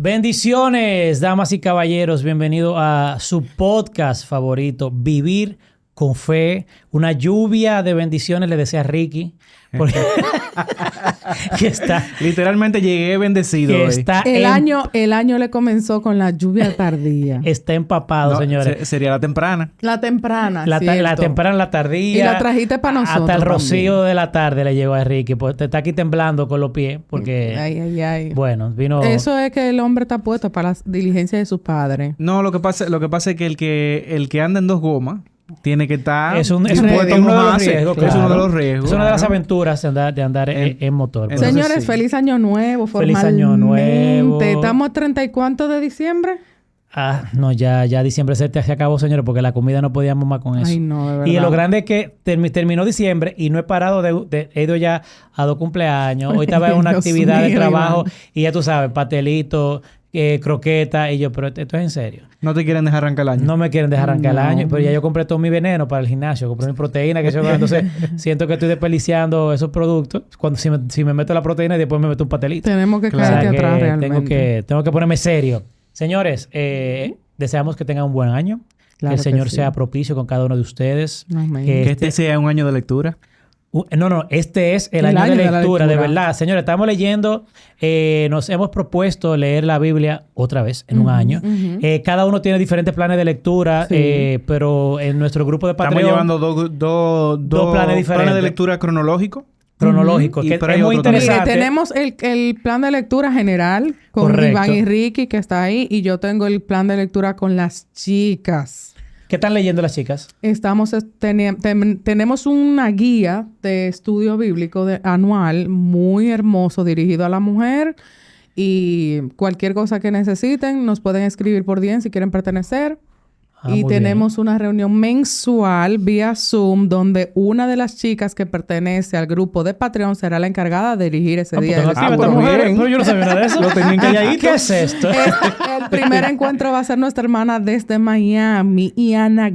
Bendiciones, damas y caballeros. Bienvenido a su podcast favorito, Vivir con Fe. Una lluvia de bendiciones le desea Ricky. Porque que está, literalmente llegué bendecido que hoy. está El año le comenzó con la lluvia tardía. Está empapado, No, señores. sería la temprana. La temprana, La cierto. temprana, la tardía. Y la trajiste para nosotros Hasta el rocío también. de la tarde le llegó a Ricky. Pues te está aquí temblando con los pies. Porque, Ay. bueno, vino... Eso es que el hombre está puesto para las diligencias de sus padres. No, lo que pasa es que el que anda en dos gomas tiene que estar Es uno dispuesto de a los mojarse. riesgos. Es uno de claro. los riesgos. Es una de las claro. aventuras de andar en motor. Entonces, Señores, sí. feliz año nuevo, Feliz formalmente. año nuevo. ¿Estamos a 30 y cuánto de diciembre? Ah, no, ya diciembre se acabó, señores, porque la comida no podíamos más con eso. Ay, no, de verdad. Y lo grande es que terminó diciembre y no he parado he ido ya a 2 cumpleaños. Hoy estaba en una Dios actividad de mío, trabajo Iván. y ya tú sabes, pastelito, croqueta. Y yo, pero esto es en serio. No te quieren dejar arrancar el año. No me quieren dejar arrancar el No. año, pero ya yo compré todo mi veneno para el gimnasio, compré mi proteína, que yo, entonces siento que estoy desperdiciando esos productos cuando si me meto la proteína y después me meto un pastelito. Tenemos que Claro. O sea, caerte que atrás realmente. tengo que ponerme serio. Señores, deseamos que tengan un buen año. Claro que el que Señor sí. sea propicio con cada uno de ustedes. Amén. Que Que este sea un año de lectura. No, este es el año de lectura, de verdad. Señores, estamos leyendo, nos hemos propuesto leer la Biblia otra vez en un año. ujú. Cada uno tiene diferentes planes de lectura, Sí. pero en nuestro grupo de Patreon... Estamos llevando dos planes diferentes. de lectura cronológicos. cronológico, Ujú. que Y pero es hay muy otro también. Mire, interesante. tenemos el plan de lectura general con Correcto. Iván y Ricky, que está ahí, y yo tengo el plan de lectura con las chicas. ¿Qué están leyendo las chicas? Tenemos una guía de estudio bíblico anual muy hermoso dirigido a la mujer, y cualquier cosa que necesiten nos pueden escribir por DM si quieren pertenecer. Y Muy tenemos una reunión mensual vía Zoom donde una de las chicas que pertenece al grupo de Patreon será la encargada de dirigir ese bien. día. Pues del tengo estudio. activa esta mujer, bien. pero yo no sabía nada de eso. Lo tenían calladito. ¿Qué es esto? El primer encuentro va a ser nuestra hermana desde Miami, Iana Ay,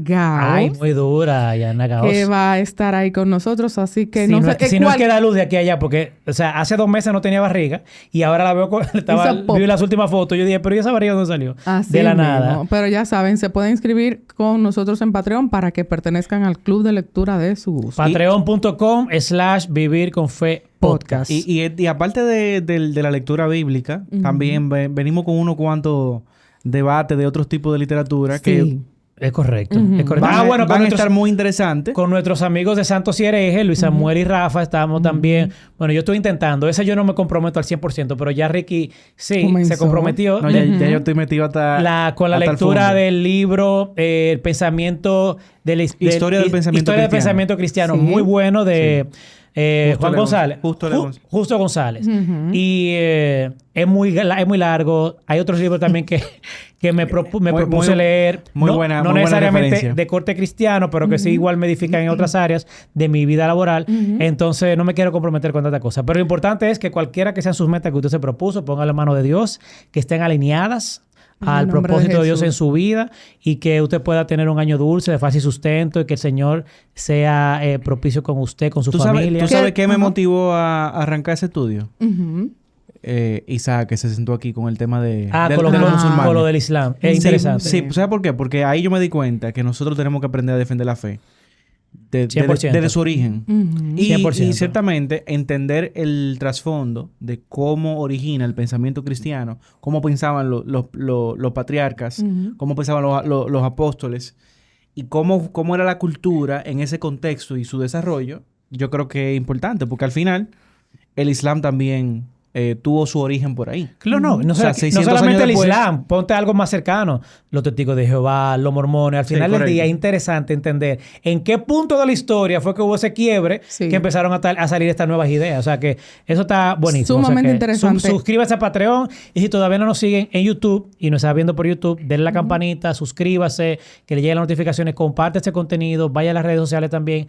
Gao, muy dura, Yana Gaos. que va a estar ahí con nosotros. Así que Si no, no sé... si no es que da luz de aquí a allá, porque, o sea, hace 2 meses no tenía barriga y ahora la veo, vi las últimas fotos. Yo dije, pero ¿y esa barriga dónde salió? Así de la mismo. nada. Pero ya saben, se pueden inscribir con nosotros en Patreon para que pertenezcan al club de lectura de su gusto. Patreon.com/Vivir con Fe Podcast. Y aparte de la lectura bíblica, también venimos con unos cuantos debates de otros tipos de literatura que Sí. Es correcto. Es correcto. van a con nuestros, estar muy interesantes. con nuestros amigos de Santos y Herejes, Luis Samuel y Rafa, estamos también... Bueno, yo estoy intentando. Esa yo no me comprometo al 100%, pero ya Ricky sí Comenzó. se comprometió. No, ya yo estoy metido hasta... Con la hasta el lectura fondo. del libro El pensamiento... Historia del pensamiento Historia del cristiano. pensamiento cristiano. Sí. Muy bueno de... Justo Juan León. González. Justo González. Y es muy largo. Hay otros libros también que me propuse muy- leer. muy no buena- no muy buena necesariamente referencia. de corte cristiano, pero que sí igual me edifican en otras áreas de mi vida laboral. Entonces no me quiero comprometer con tanta cosa. Pero lo importante es que cualquiera que sean sus metas que usted se propuso, ponga la mano de Dios, que estén alineadas En al el nombre propósito de de Dios en Jesús. su vida y que usted pueda tener un año dulce, de fácil sustento y que el Señor sea propicio con usted, con su ¿Tú familia. sabes qué me Ajá. motivó a arrancar ese estudio? Ujú. Isaac, que se sentó aquí con el tema de Con lo, de los con musulmanes. lo del Islam. Es Sí, interesante. Sí, ¿sabes por qué? Porque ahí yo me di cuenta que nosotros tenemos que aprender a defender la fe. 100%. Desde su origen. Ujú. Y 100%. ciertamente entender el trasfondo de cómo origina el pensamiento cristiano, cómo pensaban los patriarcas, Ujú. cómo pensaban los apóstoles y cómo era la cultura en ese contexto y su desarrollo, yo creo que es importante porque al final el Islam también tuvo su origen por ahí. Claro, no O sea, no 600 solamente años el después- Islam, ponte algo más cercano. Los testigos de Jehová, los mormones. Al Sí, final del correcto. día es interesante entender en qué punto de la historia fue que hubo ese quiebre Sí. que empezaron a salir estas nuevas ideas. O sea que eso está buenísimo. Sumamente O sea que interesante. Suscríbase a Patreon y si todavía no nos siguen en YouTube y nos está viendo por YouTube, denle la campanita, suscríbase, que le lleguen las notificaciones, comparte este contenido, vaya a las redes sociales también,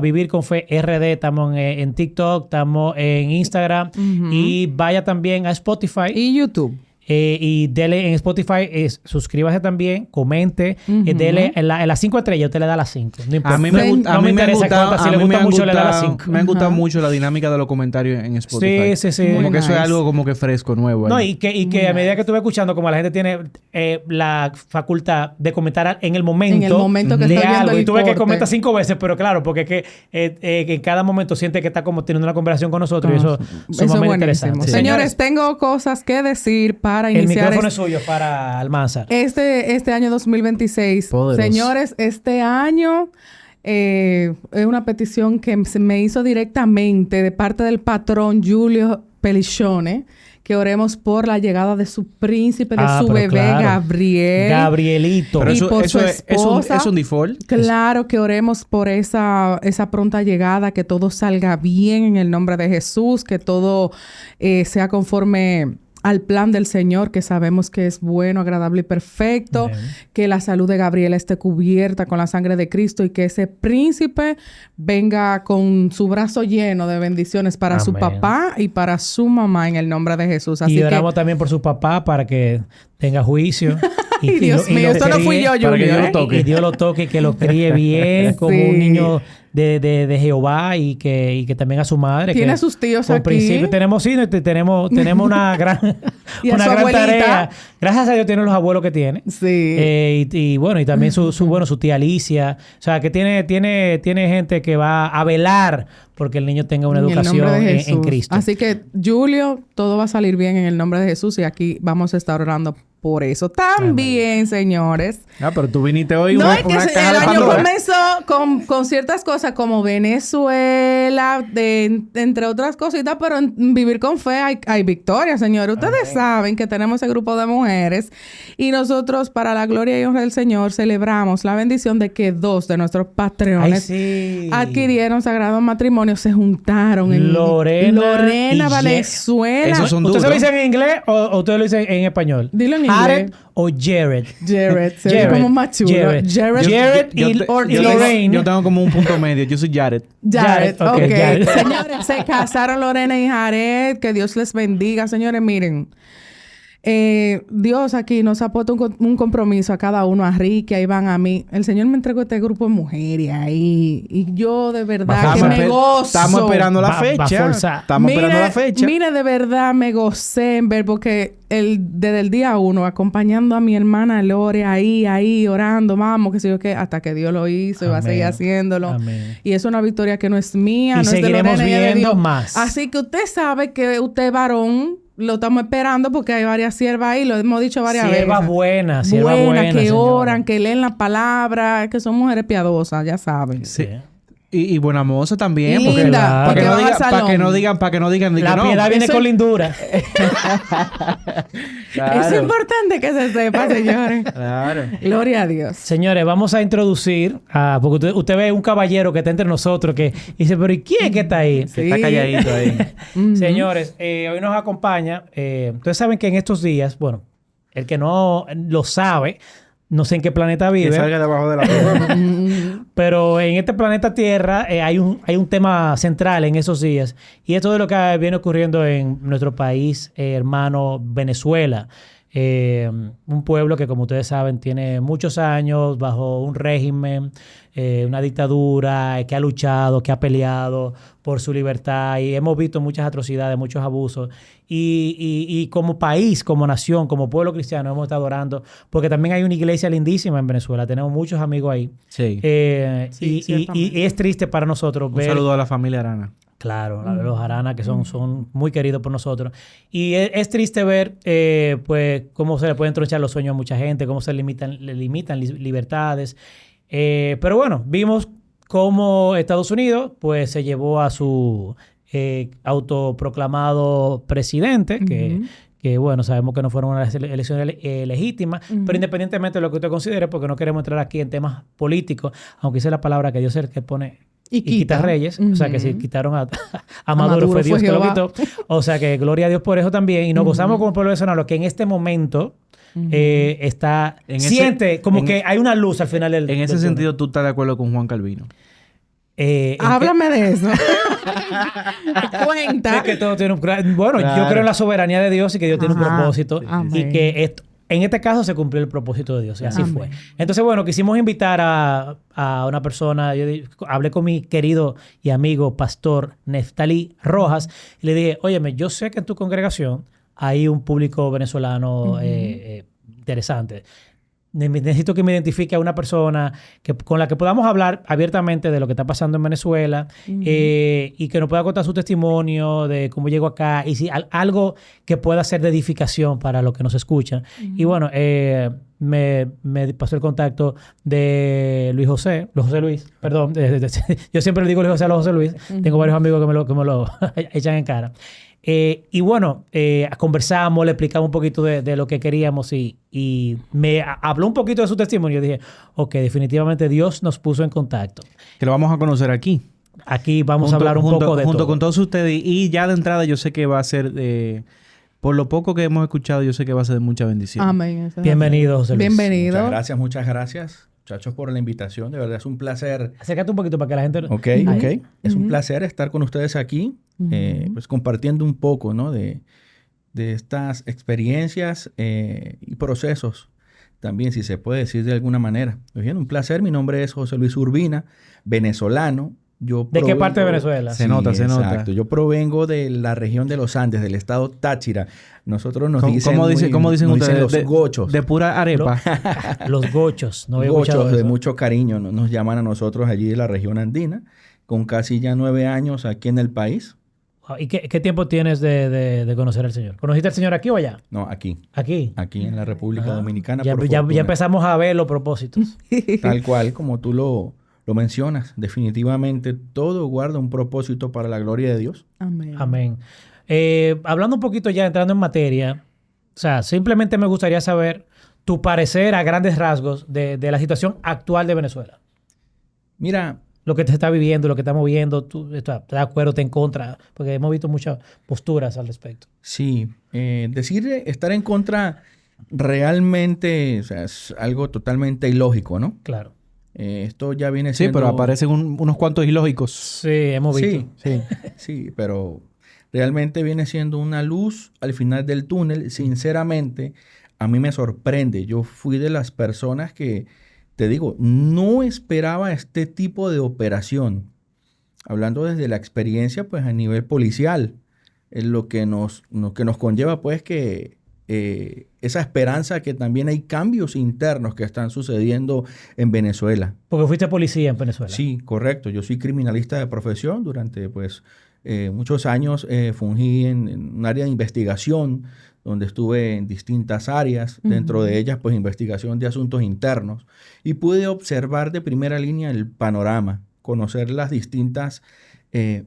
@Vivir con Fe RD, estamos en TikTok, estamos en Instagram y vaya también a Spotify. Y YouTube. Y dele en Spotify, suscríbase también, comente, dele en las 5 estrellas, usted le da las 5. No importa. A mí me interesa cuántas, si le gusta mucho, le da las 5. Me han gustado mucho la dinámica de los comentarios en Spotify. Sí. Como que eso es algo como que fresco, nuevo. No, y que a medida que estuve escuchando, como la gente tiene la facultad de comentar en el momento. En el momento que de está viendo algo. Y tuve que corte. comentar 5 veces, pero claro, porque es que en cada momento siente que está como teniendo una conversación con nosotros y eso es sumamente interesante. Sí. Señores, tengo cosas que decir para el iniciar. micrófono es suyo para Almanzar. Este año 2026. Poderoso. Señores, este año es una petición que se me hizo directamente de parte del patrón Giulio Pelliccione, que oremos por la llegada de su príncipe, de su bebé Gabriel. Gabrielito. Pero y por su esposa. Es un default. Claro que oremos por esa pronta llegada, que todo salga bien en el nombre de Jesús, que todo sea conforme al plan del Señor, que sabemos que es bueno, agradable y perfecto, que la salud de Gabriela esté cubierta con la sangre de Cristo y que ese príncipe venga con su brazo lleno de bendiciones para su papá y para su mamá en el nombre de Jesús. Así y oramos también por su papá para que tenga juicio. Y Dios mío, eso no fui yo, para que Dios lo toque. Y Dios lo toque y que lo críe bien como un niño de Jehová y que también a su madre. Tiene que sus tíos por aquí. Principio tenemos una gran, y una a su gran abuelita. tarea. Gracias a Dios tiene los abuelos que tiene. Sí. Y bueno, y también su tía Alicia. O sea, que tiene gente que va a velar porque el niño tenga una educación en Cristo. Así que, Julio, todo va a salir bien en el nombre de Jesús y aquí vamos a estar orando por eso. También, señores. Pero tú viniste hoy No, una es que caja el de año Pandora. comenzó con ciertas cosas como Venezuela, entre otras cositas, pero en Vivir con Fe hay victoria, señores. Ustedes saben que tenemos ese grupo de mujeres y nosotros, para la gloria y honra del Señor, celebramos la bendición de que 2 de nuestros patreones adquirieron sagrado matrimonio, se juntaron en Lorena Valenzuela. Esos son ¿Usted se lo duros. dice en inglés o usted lo dice en español? Dilo en inglés. Jared o Jared. Jared, se ve como más chulo. Jared y Lorraine. Yo tengo como un punto medio. Yo soy Jared. Jared, ok, ok. Jared. Señores, se casaron Lorena y Jared. Que Dios les bendiga. Señores, miren. Dios aquí nos ha puesto un compromiso a cada uno, a Ricky, a Iván, a mí. El Señor me entregó este grupo de mujeres ahí. Y yo de verdad que me gozo. Estamos esperando la fecha. Estamos esperando la fecha. Mire, de verdad me gocé en ver porque desde el día 1 acompañando a mi hermana Lore ahí orando, vamos, que sé yo qué, hasta que Dios lo hizo y va a seguir haciéndolo. Amén. Y es una victoria que no es mía, Y no es de seguiremos Lorena, es de viendo Dios. más. Así que usted sabe que usted varón lo estamos esperando porque hay varias siervas ahí, lo hemos dicho varias veces. Sierva buena, que señora. oran, que leen la palabra, que son mujeres piadosas, ya saben. Sí. Y buena moza también. Y porque linda, para que, porque no van al para que no salón. digan, La piedad viene eso con es- lindura. Es importante que se sepa, señores. Claro. Gloria a Dios. Señores, vamos a introducir porque usted ve un caballero que está entre nosotros que dice, pero ¿y quién es que está ahí? Sí. Está calladito ahí. Señores, hoy nos acompaña. Ustedes saben que en estos días, bueno, el que no lo sabe, no sé en qué planeta Que vive, salga debajo de la tierra. pero en este planeta Tierra hay un tema central en esos días. Y esto es lo que viene ocurriendo en nuestro país, hermano Venezuela. Un pueblo que, como ustedes saben, tiene muchos años bajo un régimen, una dictadura, que ha luchado, que ha peleado por su libertad. Y hemos visto muchas atrocidades, muchos abusos. Y como país, como nación, como pueblo cristiano, hemos estado orando. Porque también hay una iglesia lindísima en Venezuela. Tenemos muchos amigos ahí. Sí. Y es triste para nosotros Un ver... saludo a la familia Arana. Claro, los Arana que son muy queridos por nosotros. Y es triste ver pues cómo se le pueden tronchar los sueños a mucha gente, cómo le limitan libertades. Pero bueno, vimos cómo Estados Unidos pues se llevó a su autoproclamado presidente, que bueno, sabemos que no fueron unas elecciones legítimas, pero independientemente de lo que usted considere, porque no queremos entrar aquí en temas políticos, aunque esa es la palabra que Dios es el que pone y quita reyes. O sea, que si quitaron a Maduro fue Dios que lo quitó. O sea, que gloria a Dios por eso también. Y nos gozamos como pueblo venezolano que en este momento siente como que hay una luz al final del... En ese sentido, tú estás de acuerdo con Juan Calvino. Háblame de eso. Cuenta. Es que todo tiene bueno, yo Claro. creo en la soberanía de Dios y que Dios tiene un Ajá. propósito. Amén. Y que en este caso se cumplió el propósito de Dios. Y así Amén. fue. Entonces, bueno, quisimos invitar a una persona. Hablé con mi querido y amigo pastor Neftalí Rojas. Y le dije, óyeme, yo sé que en tu congregación hay un público venezolano interesante. Necesito que me identifique a una persona con la que podamos hablar abiertamente de lo que está pasando en Venezuela y que nos pueda contar su testimonio de cómo llegó acá y si algo que pueda ser de edificación para los que nos escuchan. Y bueno, me pasó el contacto de Luis José Luis, perdón. Yo siempre le digo Luis José a los José Luis. Tengo varios amigos que me lo echan en cara. Y bueno, conversamos, le explicamos un poquito de lo que queríamos y me habló un poquito de su testimonio. Yo dije, ok, definitivamente Dios nos puso en contacto. Que lo vamos a conocer aquí. Aquí vamos a hablar un poco de junto todo. con todos ustedes. Y ya de entrada yo sé que va a ser, por lo poco que hemos escuchado, yo sé que va a ser de mucha bendición. Amén. Eso es Bienvenido, José así. Luis. Bienvenido. Muchas gracias, muchachos, por la invitación. De verdad es un placer. Acércate un poquito para que la gente... Ok. Ahí. Es un placer estar con ustedes aquí, pues compartiendo un poco, ¿no? de estas experiencias y procesos. También, si se puede decir de alguna manera. Pues bien, un placer. Mi nombre es José Luis Urbina, venezolano. ¿De qué parte de Venezuela? Se nota. Exacto. Yo provengo de la región de los Andes, del estado Táchira. Nosotros nos dicen... ¿Cómo dicen nos ustedes? los gochos. De pura arepa. Los gochos. No había escuchado Gochos de eso. mucho cariño nos llaman a nosotros allí de la región andina, con casi ya 9 años aquí en el país. Wow. ¿Y qué tiempo tienes de conocer al Señor? ¿Conociste al Señor aquí o allá? No, aquí en la República Dominicana. Ya, por ya fortuna. empezamos a ver los propósitos. Tal cual, como tú lo mencionas. Definitivamente todo guarda un propósito para la gloria de Dios. Amén. Amén. Hablando un poquito ya, entrando en materia, o sea, simplemente me gustaría saber tu parecer a grandes rasgos de la situación actual de Venezuela. Mira, Lo que te está viviendo, lo que estamos viendo, ¿tú estás de acuerdo, estás en contra? Porque hemos visto muchas posturas al respecto. sí, decir estar en contra realmente, o sea, es algo totalmente ilógico, ¿no? Claro. Esto ya viene Sí, siendo... pero aparecen unos cuantos ilógicos. Sí, hemos visto. Sí, sí, pero realmente viene siendo una luz al final del túnel. Sinceramente, a mí me sorprende. Yo fui de las personas que, te digo, no esperaba este tipo de operación. Hablando desde la experiencia, pues a nivel policial, lo que nos conlleva, pues que esa esperanza que también hay cambios internos que están sucediendo en Venezuela. Porque fuiste policía en Venezuela. Sí, correcto. Yo soy criminalista de profesión. Durante pues muchos años fungí en un área de investigación donde estuve en distintas áreas, dentro de ellas pues investigación de asuntos internos, y pude observar de primera línea el panorama, conocer las distintas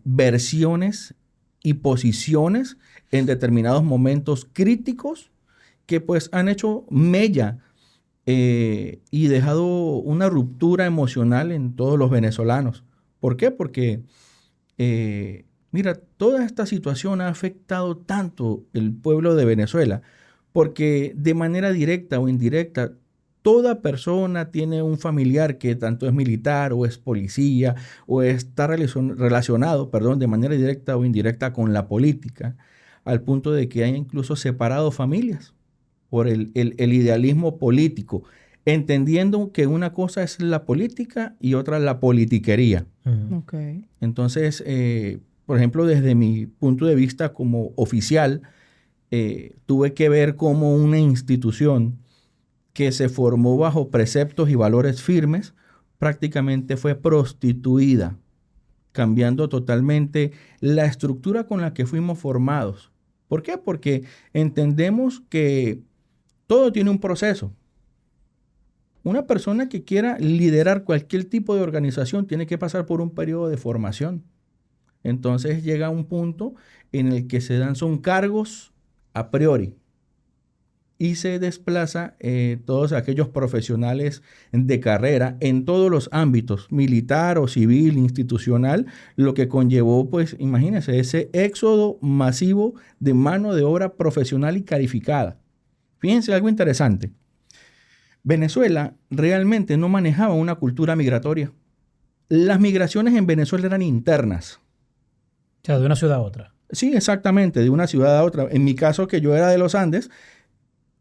versiones y posiciones en determinados momentos críticos que pues han hecho mella y dejado una ruptura emocional en todos los venezolanos. ¿Por qué? Porque, mira, toda esta situación ha afectado tanto el pueblo de Venezuela, porque de manera directa o indirecta, toda persona tiene un familiar que tanto es militar o es policía o está relacionado, de manera directa o indirecta con la política, al punto de que haya incluso separado familias por el idealismo político, entendiendo que una cosa es la política y otra la politiquería. Ok. Entonces, por ejemplo, desde mi punto de vista como oficial, tuve que ver cómo una institución que se formó bajo preceptos y valores firmes prácticamente fue prostituida, cambiando totalmente la estructura con la que fuimos formados. ¿Por qué? Porque entendemos que todo tiene un proceso. Una persona que quiera liderar cualquier tipo de organización tiene que pasar por un periodo de formación. Entonces llega un punto en el que se dan son cargos a priori y se desplaza todos aquellos profesionales de carrera en todos los ámbitos, militar o civil, institucional, lo que conllevó, pues, imagínense, ese éxodo masivo de mano de obra profesional y calificada. Fíjense algo interesante. Venezuela realmente no manejaba una cultura migratoria. las migraciones en Venezuela eran internas. O sea, de una ciudad a otra. Sí, exactamente, de una ciudad a otra. En mi caso, que yo era de los Andes,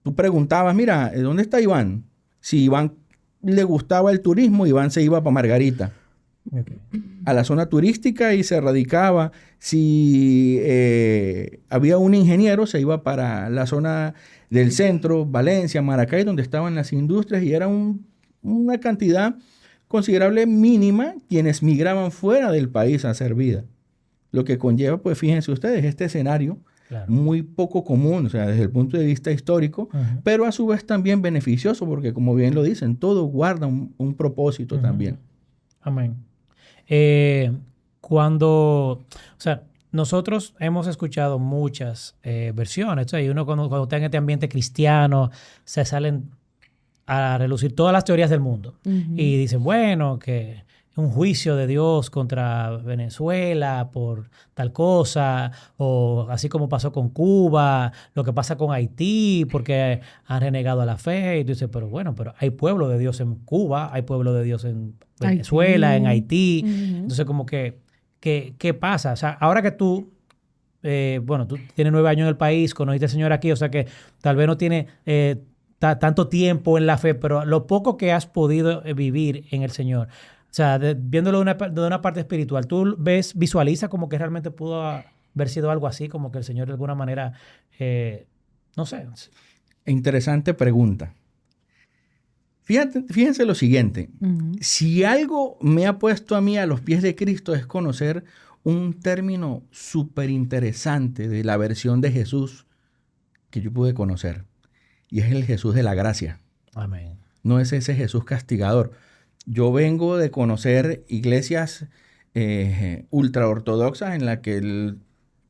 tú preguntabas, mira, ¿dónde está Iván? Si Iván le gustaba el turismo, Iván se iba para Margarita, Okay. a la zona turística y se radicaba. Si había un ingeniero, se iba para la zona del centro, Valencia, Maracay, donde estaban las industrias y era una cantidad considerable mínima quienes migraban fuera del país a hacer vida. Lo que conlleva, pues fíjense ustedes, este escenario Claro. muy poco común, o sea, desde el punto de vista histórico, Ujú. pero a su vez también beneficioso, porque como bien lo dicen, todo guarda un propósito Ujú. también. Amén. O sea, nosotros hemos escuchado muchas versiones. O sea, y uno cuando está en este ambiente cristiano, se salen a relucir todas las teorías del mundo. Y dicen, bueno, que un juicio de Dios contra Venezuela por tal cosa, o así como pasó con Cuba, lo que pasa con Haití, porque han renegado a la fe. Y tú dices, pero bueno, pero hay pueblo de Dios en Cuba, hay pueblo de Dios en Venezuela, en Haití. Entonces, como que, ¿qué pasa? O sea, ahora que tú, bueno, tú tienes 9 años en el país, conociste al Señor aquí, o sea que tal vez no tiene tanto tiempo en la fe, pero lo poco que has podido vivir en el Señor, o sea, viéndolo de una parte espiritual, tú visualizas como que realmente pudo haber sido algo así, como que el Señor de alguna manera, no sé. Interesante pregunta. Fíjense lo siguiente. Si algo me ha puesto a mí a los pies de Cristo es conocer un término súper interesante de la versión de Jesús que yo pude conocer. Y es el Jesús de la gracia. Amén. No es ese Jesús castigador. Yo vengo de conocer iglesias ultraortodoxas en las que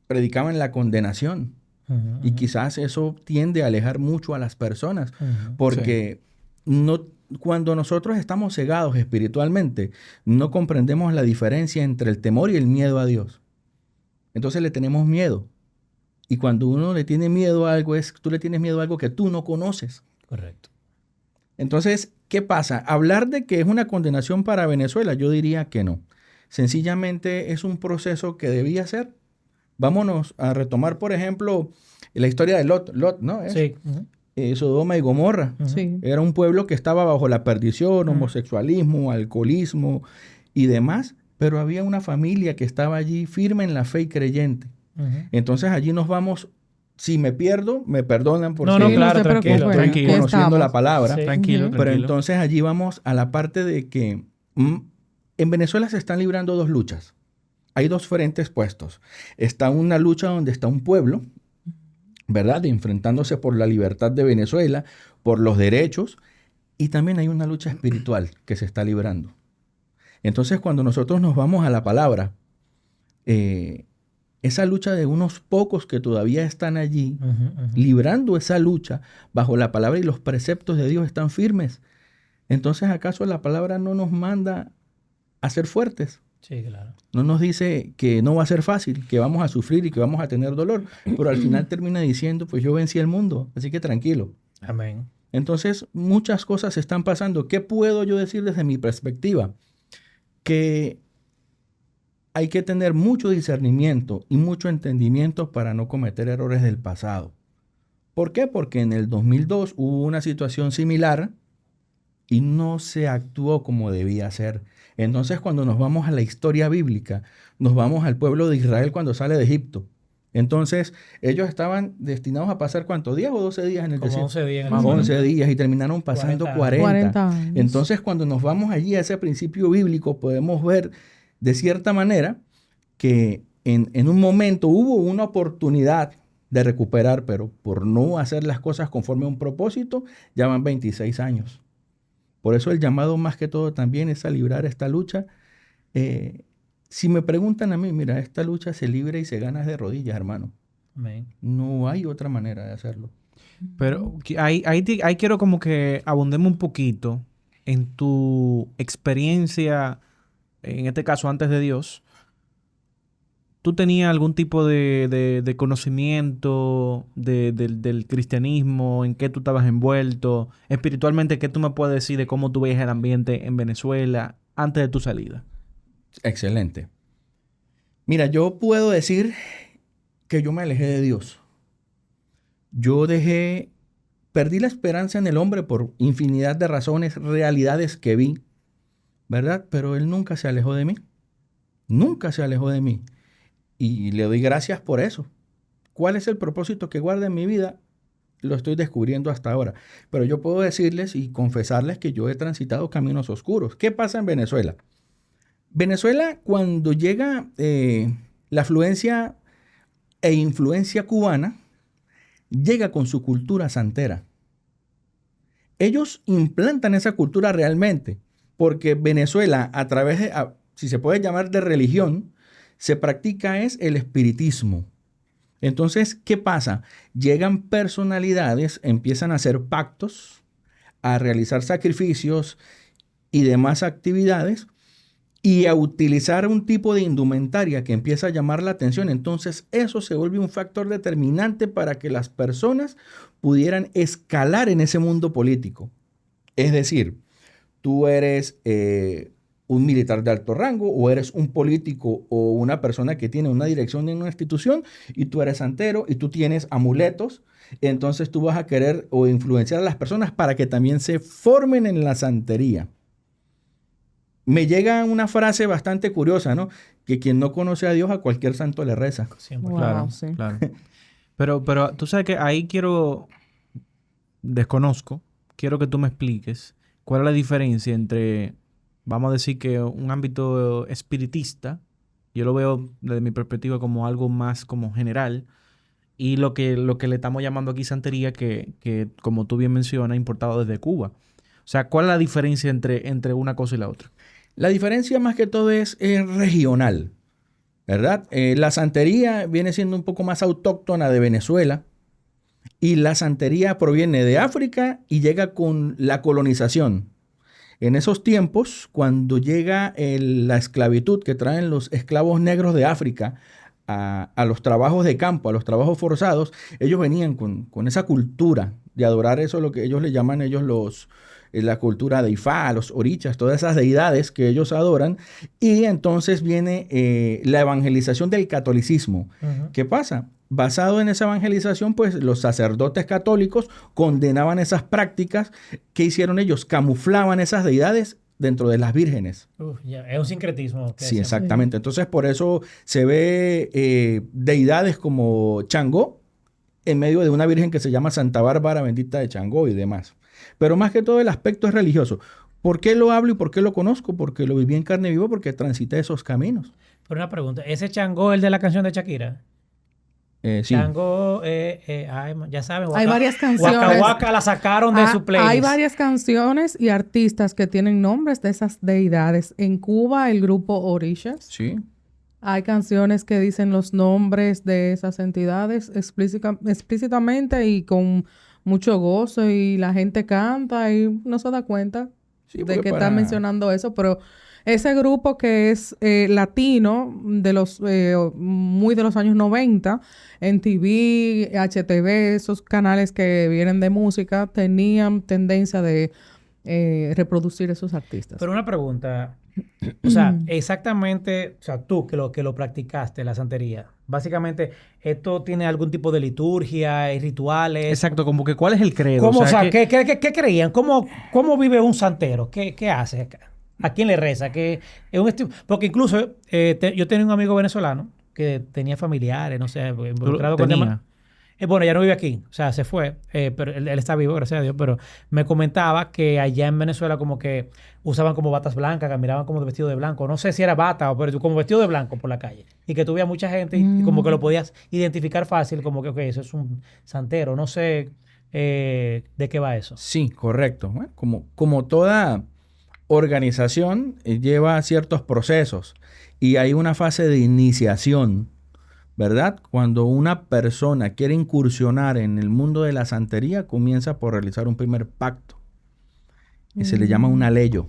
predicaban la condenación. Uh-huh, Y quizás eso tiende a alejar mucho a las personas. uh-huh. Porque cuando nosotros estamos cegados espiritualmente, no comprendemos la diferencia entre el temor y el miedo a Dios. Entonces le tenemos miedo. Y cuando uno le tiene miedo a algo, tú le tienes miedo a algo que tú no conoces. Correcto. Entonces, ¿qué pasa? Hablar de que es una condenación para Venezuela, yo diría que no. Sencillamente es un proceso que debía ser. Vámonos a retomar, por ejemplo, la historia de Lot. Lot, ¿no? Sí. Uh-huh. Sodoma y Gomorra. Uh-huh. Sí. Era un pueblo que estaba bajo la perdición, homosexualismo, alcoholismo y demás, pero había una familia que estaba allí firme en la fe y creyente. Uh-huh. Entonces allí nos vamos. Si me pierdo, me perdonan porque No, se claro, preocupe, tranquilo, estoy aquí conociendo estamos. la palabra. Sí. Tranquilo, Ujú. Pero entonces allí vamos a la parte de que en Venezuela se están librando dos luchas. Hay dos frentes puestos. Está una lucha donde está un pueblo, ¿verdad? Enfrentándose por la libertad de Venezuela, por los derechos, y también hay una lucha espiritual que se está librando. Entonces, cuando nosotros nos vamos a la palabra, esa lucha de unos pocos que todavía están allí, Uh-huh, uh-huh. librando esa lucha bajo la palabra y los preceptos de Dios están firmes. Entonces, ¿acaso la palabra no nos manda a ser fuertes? Sí, claro. No nos dice que no va a ser fácil, que vamos a sufrir y que vamos a tener dolor, pero al final termina diciendo, pues yo vencí el mundo, así que tranquilo. Amén. Entonces, muchas cosas están pasando. ¿Qué puedo yo decir desde mi perspectiva? Que hay que tener mucho discernimiento y mucho entendimiento para no cometer errores del pasado. ¿Por qué? Porque en el 2002 hubo una situación similar y no se actuó como debía ser. Entonces, cuando nos vamos a la historia bíblica, nos vamos al pueblo de Israel cuando sale de Egipto. Entonces, ellos estaban destinados a pasar, ¿cuántos días o 12 días en el Como desierto? 11 días en el Más o menos. 11 días y terminaron pasando 40. 40 años. Entonces, cuando nos vamos allí a ese principio bíblico, podemos ver de cierta manera que en un momento hubo una oportunidad de recuperar, pero por no hacer las cosas conforme a un propósito, ya van 26 años. Por eso el llamado más que todo también es a librar esta lucha. Si me preguntan a mí, mira, esta lucha se libra y se gana de rodillas, hermano. Amén. No hay otra manera de hacerlo. Pero ahí quiero como que abundemos un poquito en tu experiencia, en este caso antes de Dios. ¿Tú tenías algún tipo de conocimiento del cristianismo? ¿En qué tú estabas envuelto? Espiritualmente, ¿qué tú me puedes decir de cómo tú veías el ambiente en Venezuela antes de tu salida? Excelente. Mira, yo puedo decir que yo me alejé de Dios. Perdí la esperanza en el hombre por infinidad de razones, realidades que vi, ¿verdad? Pero Él nunca se alejó de mí. Nunca se alejó de mí. Y le doy gracias por eso. ¿Cuál es el propósito que guarda en mi vida? Lo estoy descubriendo hasta ahora. Pero yo puedo decirles y confesarles que yo he transitado caminos oscuros. ¿Qué pasa en Venezuela? Venezuela, cuando llega la afluencia e influencia cubana, llega con su cultura santera. Ellos implantan esa cultura realmente, porque Venezuela, a través de, si se puede llamar de religión, se practica es el espiritismo. Entonces, ¿qué pasa? Llegan personalidades, empiezan a hacer pactos, a realizar sacrificios y demás actividades, y a utilizar un tipo de indumentaria que empieza a llamar la atención. Entonces, eso se vuelve un factor determinante para que las personas pudieran escalar en ese mundo político. Es decir, tú eres un militar de alto rango, o eres un político o una persona que tiene una dirección en una institución, y tú eres santero y tú tienes amuletos. Entonces, tú vas a querer o influenciar a las personas para que también se formen en la santería. Me llega una frase bastante curiosa, ¿no? Que quien no conoce a Dios, a cualquier santo le reza. Siempre. Wow, Claro, sí. claro. Pero tú sabes que ahí desconozco, quiero que tú me expliques cuál es la diferencia entre, vamos a decir que un ámbito espiritista, yo lo veo desde mi perspectiva como algo más como general, y lo que le estamos llamando aquí santería, que como tú bien mencionas, importado desde Cuba. O sea, ¿cuál es la diferencia entre una cosa y la otra? La diferencia más que todo es regional, ¿verdad? La santería viene siendo un poco más autóctona de Venezuela, y la santería proviene de África y llega con la colonización. En esos tiempos, cuando llega la esclavitud que traen los esclavos negros de África a los trabajos de campo, a los trabajos forzados, ellos venían con esa cultura de adorar eso, lo que ellos le llaman la cultura de Ifá, los orichas, todas esas deidades que ellos adoran. Y entonces viene la evangelización del catolicismo. Ujú. ¿Qué pasa? Basado en esa evangelización, pues los sacerdotes católicos condenaban esas prácticas. ¿Qué hicieron ellos? Camuflaban esas deidades dentro de las vírgenes. Ya, es un sincretismo. que Sí, hacen. exactamente. Entonces, por eso se ve deidades como Changó en medio de una virgen que se llama Santa Bárbara, bendita de Changó y demás. Pero más que todo el aspecto es religioso. ¿Por qué lo hablo y por qué lo conozco? Porque lo viví en carne viva, porque transité esos caminos. Pero una pregunta, ¿ese Changó es el de la canción de Shakira? Sí. Changó, ya saben, Hay varias canciones. Waka Waka la sacaron de su playlist. Hay varias canciones y artistas que tienen nombres de esas deidades. En Cuba, el grupo Orishas. Sí. Hay canciones que dicen los nombres de esas entidades explícitamente y con mucho gozo, y la gente canta y no se da cuenta Sí, de porque que están mencionando eso. Pero ese grupo que es latino, muy de los años 90, en TV, HTV, esos canales que vienen de música, tenían tendencia de reproducir esos artistas. Pero una pregunta, o sea, exactamente, o sea, tú que lo practicaste, la santería, básicamente, ¿esto tiene algún tipo de liturgia y rituales? Exacto, como que ¿cuál es el credo? ¿Cómo, o sea, que- ¿qué creían? ¿Cómo vive un santero? ¿Qué hace? ¿A quién le reza? Porque incluso yo tenía un amigo venezolano que tenía familiares, no sé, involucrado con tenía. temas. Bueno, ya no vive aquí, o sea, se fue, pero él está vivo, gracias a Dios, pero me comentaba que allá en Venezuela como que usaban como batas blancas, caminaban como de vestido de blanco, no sé si era bata o pero como vestido de blanco por la calle, y que tuviera mucha gente y como que lo podías identificar fácil, como que, ok, eso es un santero, no sé de qué va eso. Sí, correcto. Bueno, como toda organización lleva ciertos procesos, y hay una fase de iniciación, ¿verdad? Cuando una persona quiere incursionar en el mundo de la santería, comienza por realizar un primer pacto, que se le llama un aleyo.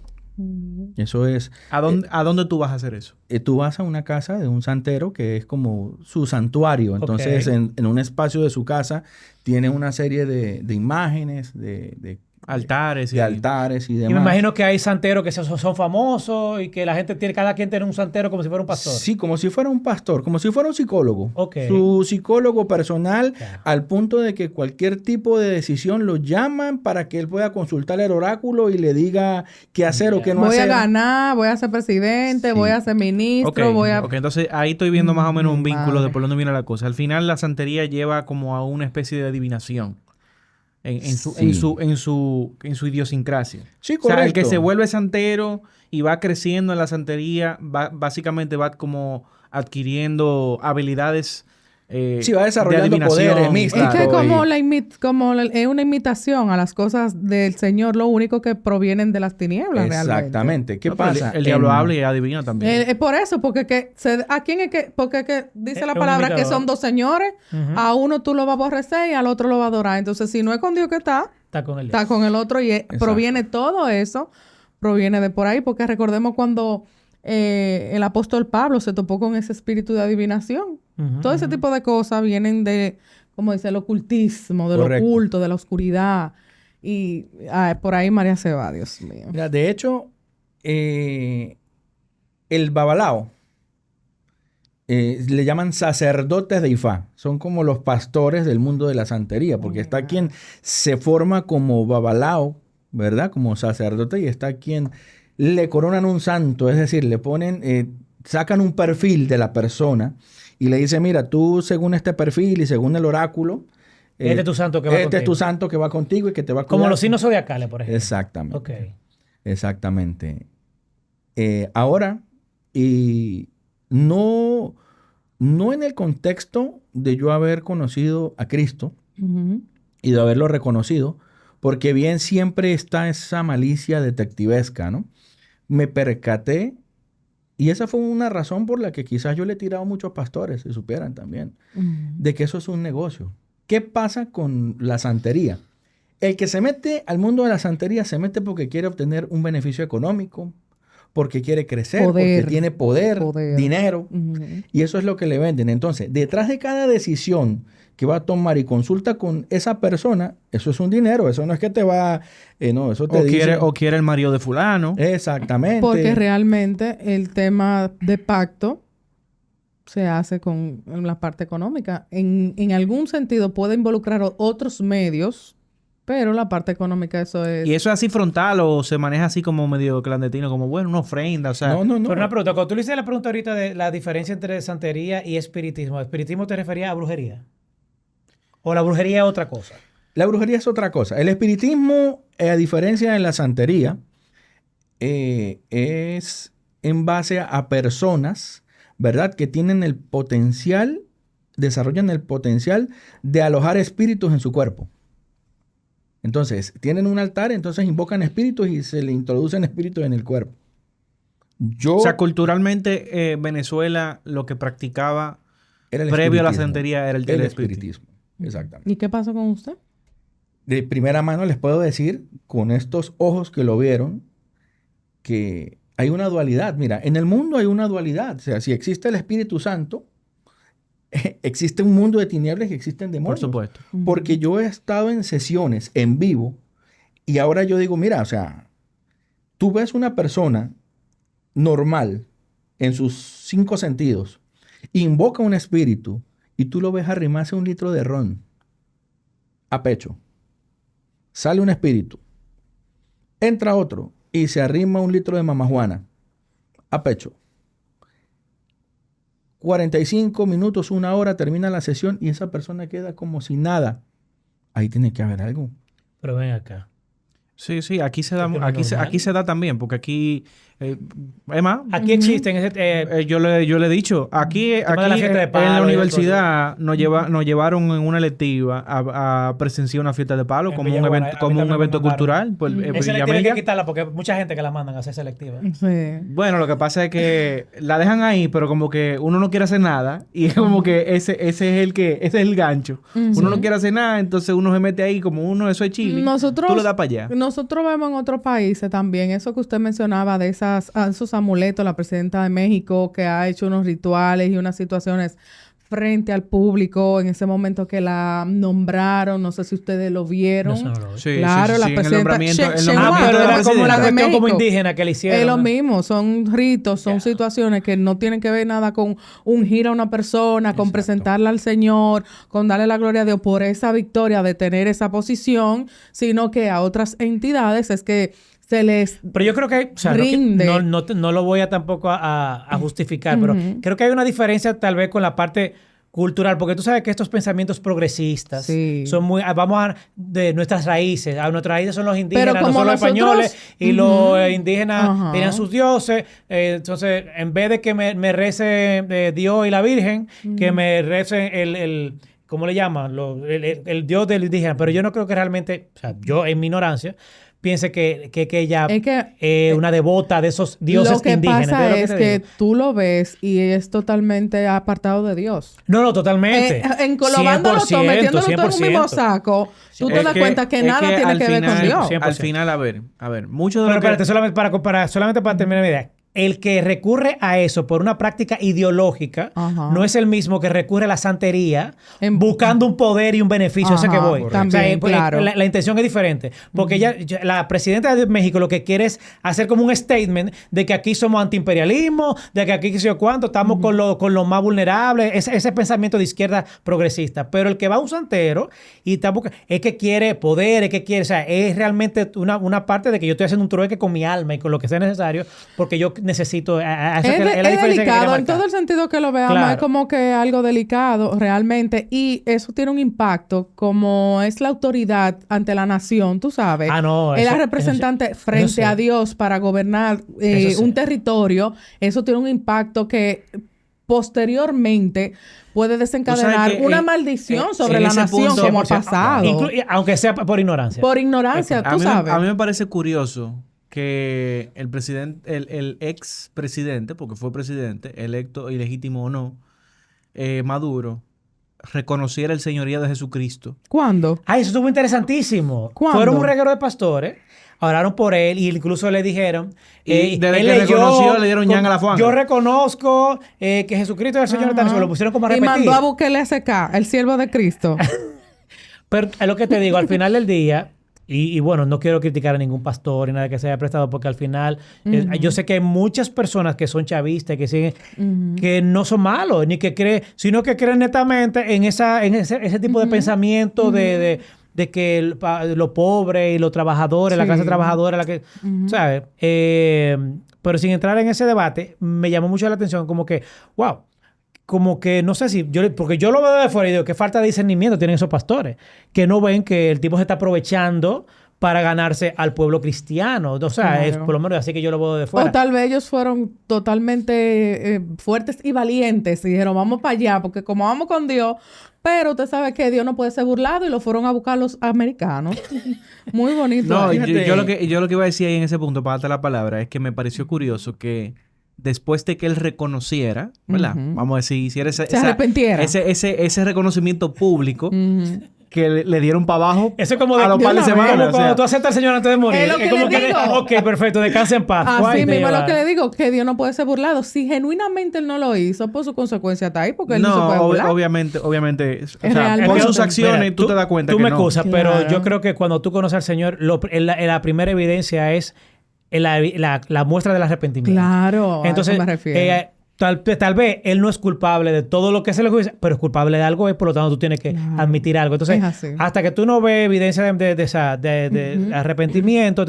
Eso es, ¿A dónde tú vas a hacer eso? tú vas a una casa de un santero que es como su santuario. Entonces, Ok. en un espacio de su casa tiene una serie de imágenes, de Altares de altares y demás. Y me imagino que hay santeros que son famosos y que la gente tiene, cada quien tiene un santero como si fuera un pastor. Sí, como si fuera un pastor, como si fuera un psicólogo. Ok. Su psicólogo personal, Claro. al punto de que cualquier tipo de decisión lo llaman para que él pueda consultar el oráculo y le diga qué hacer o qué no Voy a hacer. ganar, voy a ser presidente, Sí. voy a ser ministro, voy a... Ok, entonces ahí estoy viendo más o menos un vínculo de Madre. por dónde viene la cosa. Al final la santería lleva como a una especie de adivinación Sí. en su idiosincrasia. Sí, O sea, el que correcto. se vuelve santero y va creciendo en la santería, básicamente va como adquiriendo habilidades Sí, va desarrollando de adivinación. poderes místicos. Es que Claro, es una imitación a las cosas del Señor, lo único que provienen de las tinieblas realmente. Exactamente. ¿Qué No, pero pasa? El diablo habla y adivina también. Es por eso, porque ¿a quién es que? Porque es que dice la Es un palabra que imitador. son dos señores, Ujú. a uno tú lo vas a aborrecer y al otro lo vas a adorar. Entonces, si no es con Dios que está Está con él. con el otro y Exacto. proviene todo eso, proviene de por ahí, porque recordemos cuando el apóstol Pablo se topó con ese espíritu de adivinación. Ujú, Todo ese ujú. tipo de cosas vienen de, como dice, el ocultismo, de Correcto. lo oculto, de la oscuridad. Y por ahí María se va, Dios mío. Mira, de hecho, el babalao le llaman sacerdotes de Ifá. Son como los pastores del mundo de la santería, porque está quien se forma como babalao, ¿verdad? Como sacerdote, y está quien le coronan un santo, es decir, le ponen, sacan un perfil de la persona y le dicen, mira, tú según este perfil y según el oráculo, Este es tu santo que va este es contigo. tu santo que va contigo y que te va a Como cuidar. los signos zodiacales, por ejemplo. Exactamente. Ok. Exactamente. Ahora, y no en el contexto de yo haber conocido a Cristo Ujú. y de haberlo reconocido, porque bien siempre está esa malicia detectivesca, ¿no? Me percaté, y esa fue una razón por la que quizás yo le he tirado a muchos pastores, si supieran también, de que eso es un negocio. ¿Qué pasa con la santería? El que se mete al mundo de la santería se mete porque quiere obtener un beneficio económico, porque quiere crecer, Poder. porque tiene poder, dinero, Ujú. y eso es lo que le venden. Entonces, detrás de cada decisión que va a tomar y consulta con esa persona, eso es un dinero, eso no es que te va, no, eso te dice... O quiere el marido de fulano. Exactamente. Porque realmente el tema de pacto se hace con la parte económica. En algún sentido puede involucrar otros medios, pero la parte económica eso es... ¿Y eso es así frontal o se maneja así como medio clandestino? Como, bueno, una ofrenda, o sea... No. Pero una pregunta, cuando tú le hiciste la pregunta ahorita de la diferencia entre santería y espiritismo, ¿espiritismo te refería a brujería? ¿O la brujería es otra cosa? La brujería es otra cosa. El espiritismo, a diferencia de la santería, es en base a personas, ¿verdad? Que tienen el potencial, desarrollan el potencial de alojar espíritus en su cuerpo. Entonces, tienen un altar, entonces invocan espíritus y se le introducen espíritus en el cuerpo. O sea, culturalmente Venezuela lo que practicaba era el previo a la espiritismo. santería era el espiritismo. Exactamente. ¿Y qué pasó con usted? De primera mano les puedo decir, con estos ojos que lo vieron, que hay una dualidad. Mira, en el mundo hay una dualidad. O sea, si existe el Espíritu Santo, existe un mundo de tinieblas y existen demonios. Por supuesto. Porque yo he estado en sesiones en vivo y ahora yo digo, mira, o sea, tú ves una persona normal en sus 5 sentidos, invoca un espíritu y tú lo ves arrimarse un litro de ron a pecho. Sale un espíritu, entra otro y se arrima un litro de mamajuana a pecho. 45 minutos, 1 hora, termina la sesión y esa persona queda como si nada. Ahí tiene que haber algo. Pero ven acá. Sí, sí, aquí se da, Porque no es normal. aquí se da también, porque aquí, es más, Aquí existen ese... yo le he dicho, aquí de la fiesta de en palo la y universidad nos llevaron en una electiva a presenciar una fiesta de palo En como un Villaguana, evento, a mí como un también me evento mandaron. cultural. Pues, esa electiva hay Villamella. que quitarla porque hay mucha gente que la mandan a hacer selectiva. Sí. Bueno, lo que pasa es que la dejan ahí, pero como que uno no quiere hacer nada y es como que ese es el gancho. Uno no quiere hacer nada, entonces uno se mete ahí como uno, eso es chile. Nosotros, tú lo das para allá. Nosotros vemos en otros países también eso que usted mencionaba de esos amuletos, la presidenta de México que ha hecho unos rituales y unas situaciones frente al público en ese momento que la nombraron. No sé si ustedes lo vieron. No, eso no lo vi. Sí, Claro, sí, la sí, en el presidenta nombramiento, el Sheinbaum. nombramiento pero de la era como una presidenta. cuestión como México. indígena que le hicieron. Es lo ¿no? mismo, son ritos, son situaciones que no tienen que ver nada con ungir a una persona, con Exacto. presentarla al Señor, con darle la gloria a Dios por esa victoria de tener esa posición, sino que a otras entidades es que se les... Pero yo creo que, o sea, Rinde. no lo voy a tampoco a justificar, pero creo que hay una diferencia tal vez con la parte cultural, porque tú sabes que estos pensamientos progresistas Sí. son muy, de nuestras raíces. A nuestras raíces son los indígenas, Pero no como son los nosotros- españoles, y los indígenas Ajá. tenían sus dioses. Entonces, en vez de que me rece Dios y la Virgen, que me rece el ¿cómo le llaman? El Dios del indígena. Pero yo no creo que realmente, o sea, yo en mi ignorancia, piense que ella Es que una devota de esos dioses lo que indígenas. pasa ¿Entiendes es lo te que digo? tú lo ves y es totalmente apartado de Dios. No, totalmente. Encolobándolo todo, 100%, metiéndolo todo en un mismo 100%. saco, tú te Es das que- cuenta que es nada tiene al que ver con final- Dios. 100%. Al final, a ver, mucho de Pero lo que... espérate, solamente para terminar mi idea. El que recurre a eso por una práctica ideológica Ajá. no es el mismo que recurre a la santería En- buscando un poder y un beneficio. Ese que Ajá, voy. también, pues, claro. la intención es diferente. Porque la presidenta de México lo que quiere es hacer como un statement de que aquí somos antiimperialismo, de que aquí qué sé yo cuánto, estamos con los más vulnerables. Ese pensamiento de izquierda progresista. Pero el que va a un santero y está es que quiere poder, es que quiere, o sea, es realmente una parte de que yo estoy haciendo un trueque con mi alma y con lo que sea necesario porque yo necesito... eso Es, que- la es diferencia que delicado, quería en todo marcar. el sentido que lo veamos, Claro. es como que algo delicado realmente, y eso tiene un impacto, como es la autoridad ante la nación, tú sabes. Ah, no, es la eso- representante eso sí. frente Eso sí. a Dios para gobernar Eso sí. un territorio, eso tiene un impacto que posteriormente puede desencadenar que una en- maldición en sobre la ese nación, punto- como ha 100%. pasado. Aunque sea por ignorancia. Por ignorancia, A tú mí, sabes. a mí me parece curioso que el presidente, el ex presidente, porque fue presidente, electo, ilegítimo o no, Maduro, reconociera el señorío de Jesucristo. ¿Cuándo? Ah, eso estuvo interesantísimo. ¿Cuándo? Fueron un reguero de pastores, oraron por él y incluso le dijeron... Y desde él que reconoció, le dieron ñan a la fuanga. Yo reconozco que Jesucristo es el Señor, Ajá. se lo pusieron como a Y repetir. mandó a Bukele SK, el siervo de Cristo. Pero es lo que te digo, al final del día, y bueno, no quiero criticar a ningún pastor ni nada que se haya prestado, porque al final yo sé que hay muchas personas que son chavistas, que siguen, que no son malos, ni que creen, sino que creen netamente en ese tipo de pensamiento de que los pobres y los trabajadores, la Sí. clase trabajadora, la que, ¿sabes? Pero sin entrar en ese debate, me llamó mucho la atención como que, wow, como que no sé si porque yo lo veo de fuera y digo qué falta de discernimiento tienen esos pastores que no ven que el tipo se está aprovechando para ganarse al pueblo cristiano. O sea, es Claro. por lo menos así que yo lo veo de fuera. O tal vez ellos fueron totalmente fuertes y valientes y dijeron, vamos para allá, porque como vamos con Dios, pero usted sabe que Dios no puede ser burlado y lo fueron a buscar los americanos. Muy bonito. No, ¿eh? Fíjate. yo lo que iba a decir ahí en ese punto, para darte la palabra, es que me pareció curioso que después de que él reconociera, ¿verdad? Ujú. Vamos a decir, hiciera Se arrepintiera. ese reconocimiento público, Ujú. que le dieron para abajo Eso es como a los de par de una vez. semanas. como o cuando sea. tú aceptas al Señor antes de morir. Es lo que como le digo. ok, perfecto, descansa en paz. Así Guay, te mismo es lleva. lo que le digo, que Dios no puede ser burlado. Si genuinamente él no lo hizo, pues su consecuencia está ahí, porque él no se puede burlar. obviamente, o sea, realmente- por Es que, sus acciones mira, tú te das cuenta Tú que me no. excusas, pero Claro. yo creo que cuando tú conoces al Señor, la primera evidencia es la muestra del arrepentimiento. Claro, Entonces, a eso me refiero. tal vez él no es culpable de todo lo que se le dice, pero es culpable de algo y por lo tanto tú tienes que Claro. admitir algo. Entonces, Es así. hasta que tú no ves evidencia de arrepentimiento,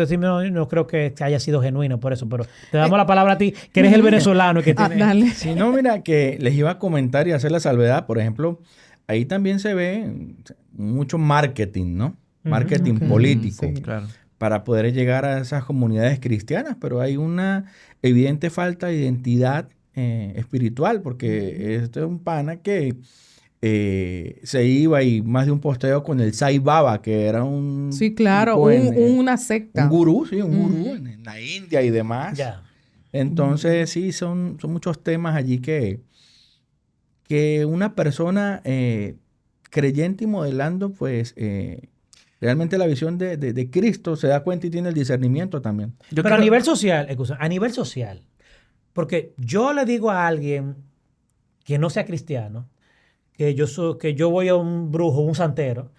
no creo que haya sido genuino por eso. Pero te damos la palabra a ti, que eres el venezolano y que Ah, tiene... dale. Si no, mira, que les iba a comentar y hacer la salvedad, por ejemplo, ahí también se ve mucho marketing, ¿no? Marketing Ok, político sí. Claro. para poder llegar a esas comunidades cristianas, pero hay una evidente falta de identidad espiritual, porque este es un pana que se iba y más de un posteo con el Sai Baba, que era un... Sí, claro, tipo una secta. un gurú, sí, un gurú en la India y demás. Ya. Entonces, sí, son muchos temas allí que una persona creyente y modelando, pues, realmente la visión de Cristo se da cuenta y tiene el discernimiento también. Pero a nivel social, a nivel social, porque yo le digo a alguien que no sea cristiano, que yo voy a un brujo, un santero,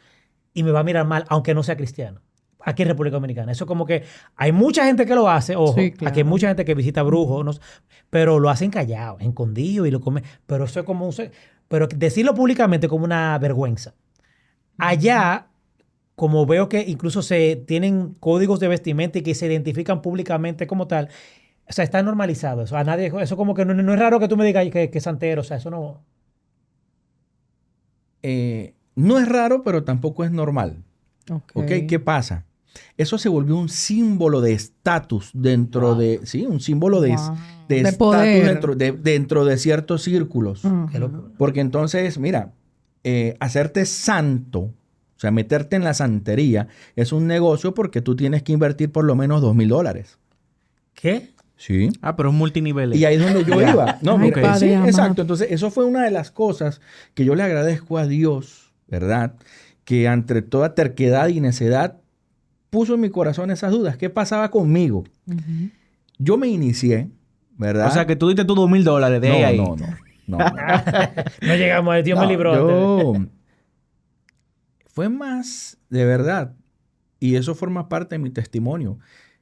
y me va a mirar mal, aunque no sea cristiano. Aquí en República Dominicana. Eso como que hay mucha gente que lo hace, ojo, Sí, claro. aquí hay mucha gente que visita brujos, no sé, pero lo hacen callado, escondido y lo comen. Pero eso es como pero decirlo públicamente como una vergüenza. Allá, como veo que incluso se tienen códigos de vestimenta y que se identifican públicamente como tal, o sea, está normalizado eso. A nadie, eso como que no es raro que tú me digas que es santero, o sea, eso no. No es raro, pero tampoco es normal. ¿Ok? ¿Qué pasa? Eso se volvió un símbolo de estatus dentro de... Sí, un símbolo de estatus poder. dentro de ciertos círculos. Qué locura. Porque entonces, mira, hacerte santo, o sea, meterte en la santería, es un negocio porque tú tienes que invertir por lo menos $2,000. ¿Qué? Sí. Ah, pero es multinivel. Y ahí es donde yo iba. No, Ay, mira, padre sí, amado. exacto. Entonces, eso fue una de las cosas que yo le agradezco a Dios, ¿verdad? Que ante toda terquedad y necedad puso en mi corazón esas dudas. ¿Qué pasaba conmigo? Ujú. Yo me inicié, ¿verdad? O sea, que tú diste tus $2,000 de ahí. No. No llegamos, el Dios me No, libró. Fue más de verdad. Y eso forma parte de mi testimonio.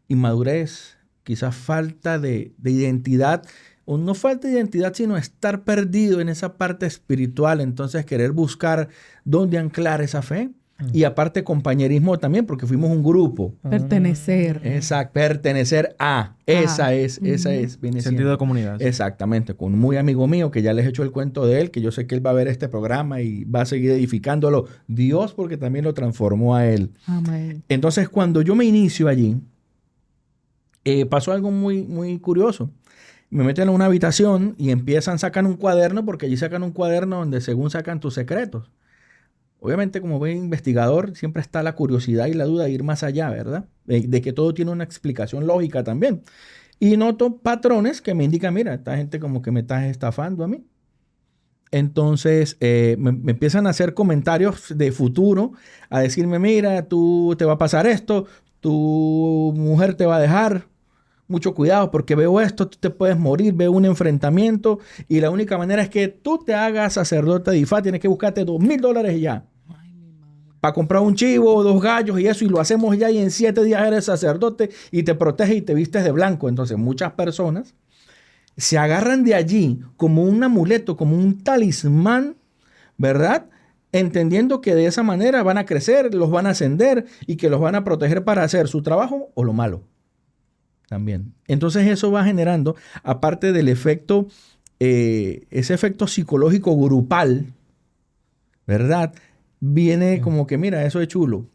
Inmadurez, quizás falta de identidad. O no falta de identidad, sino estar perdido en esa parte espiritual. Entonces querer buscar dónde anclar esa fe. Y aparte compañerismo también, porque fuimos un grupo. Pertenecer. Exacto, pertenecer a. Esa es, viene Sentido siendo. de comunidad. Exactamente, con un muy amigo mío que ya les he hecho el cuento de él, que yo sé que él va a ver este programa y va a seguir edificándolo. Dios, porque también lo transformó a él. Amén. Entonces, cuando yo me inicio allí, pasó algo muy, muy curioso. Me meten en una habitación y sacan un cuaderno, porque allí sacan un cuaderno donde según sacan tus secretos. Obviamente, como buen investigador, siempre está la curiosidad y la duda de ir más allá, ¿verdad? De que todo tiene una explicación lógica también. Y noto patrones que me indican, mira, esta gente como que me está estafando a mí. Entonces, me empiezan a hacer comentarios de futuro, a decirme, mira, tú te va a pasar esto, tu mujer te va a dejar, mucho cuidado porque veo esto, tú te puedes morir, veo un enfrentamiento y la única manera es que tú te hagas sacerdote de Ifá, tienes que buscarte $2,000 y ya. Para comprar un chivo o 2 gallos y eso, y lo hacemos ya y en 7 días eres sacerdote y te protege y te vistes de blanco. Entonces muchas personas se agarran de allí como un amuleto, como un talismán, ¿verdad? Entendiendo que de esa manera van a crecer, los van a ascender y que los van a proteger para hacer su trabajo o lo malo. También. Entonces eso va generando, aparte del efecto, ese efecto psicológico grupal, ¿verdad? Viene como que, mira, eso es chulo.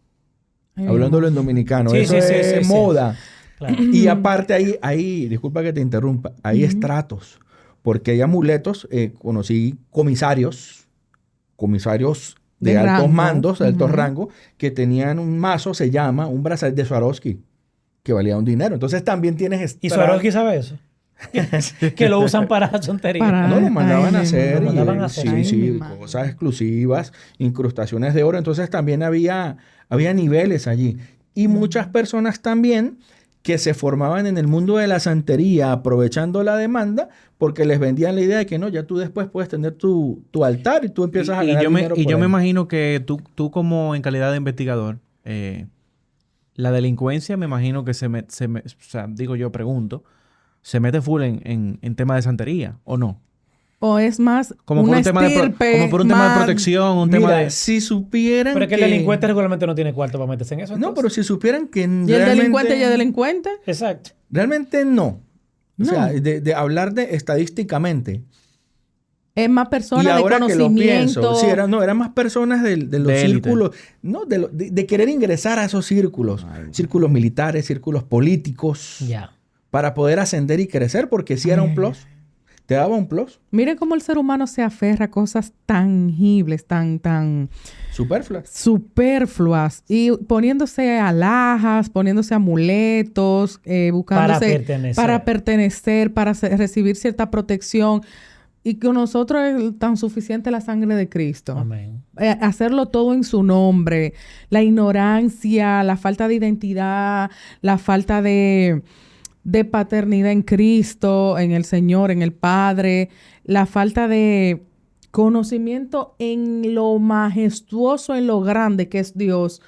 Ay, Hablándolo en dominicano. Sí, eso sí, es sí, sí. moda. Claro. Y aparte ahí, disculpa que te interrumpa, hay estratos. Porque hay amuletos, conocí comisarios de altos rango. mandos, de altos Ujú. rangos, que tenían un mazo, se llama un brazalete de Swarovski, que valía un dinero. Entonces también tienes... ¿Y Swarovski sabe eso? Que lo usan para tonterías. Para- No, lo mandaban Ay, a hacer. Lo mandaban y, a hacer. Sí, Ay, sí, mi madre. cosas exclusivas, incrustaciones de oro. Entonces también había niveles allí. Y muchas personas también que se formaban en el mundo de la santería aprovechando la demanda porque les vendían la idea de que no, ya tú después puedes tener tu altar y tú empiezas a ganar dinero por yo me ahí. imagino que tú como en calidad de investigador, la delincuencia me imagino que o sea, digo yo, pregunto, se mete full en tema de santería, ¿o no? O es más Como por una un tema estirpe como por un tema de más- protección, un Mira, tema de... si supieran Pero es que el delincuente regularmente no tiene cuarto para meterse en eso. No, entonces. pero si supieran que ¿Y el delincuente ya es delincuente? Exacto. Realmente no. O No. sea, de hablar de estadísticamente. Es más Y personas de ahora que lo pienso, conocimiento. sí, eran más personas de los De élite. círculos, no, de querer ingresar a esos círculos, círculos militares, círculos políticos, Ya. para poder ascender y crecer, porque sí era un plus, te daba un plus, Miren cómo el ser humano se aferra a cosas tangibles, tan superfluo. superfluas y poniéndose alhajas, poniéndose amuletos, buscándose Para pertenecer. para recibir cierta protección. Y con nosotros es tan suficiente la sangre de Cristo. Amén. Hacerlo todo en su nombre. La ignorancia, la falta de identidad, la falta de paternidad en Cristo, en el Señor, en el Padre, la falta de conocimiento en lo majestuoso, en lo grande que es Dios,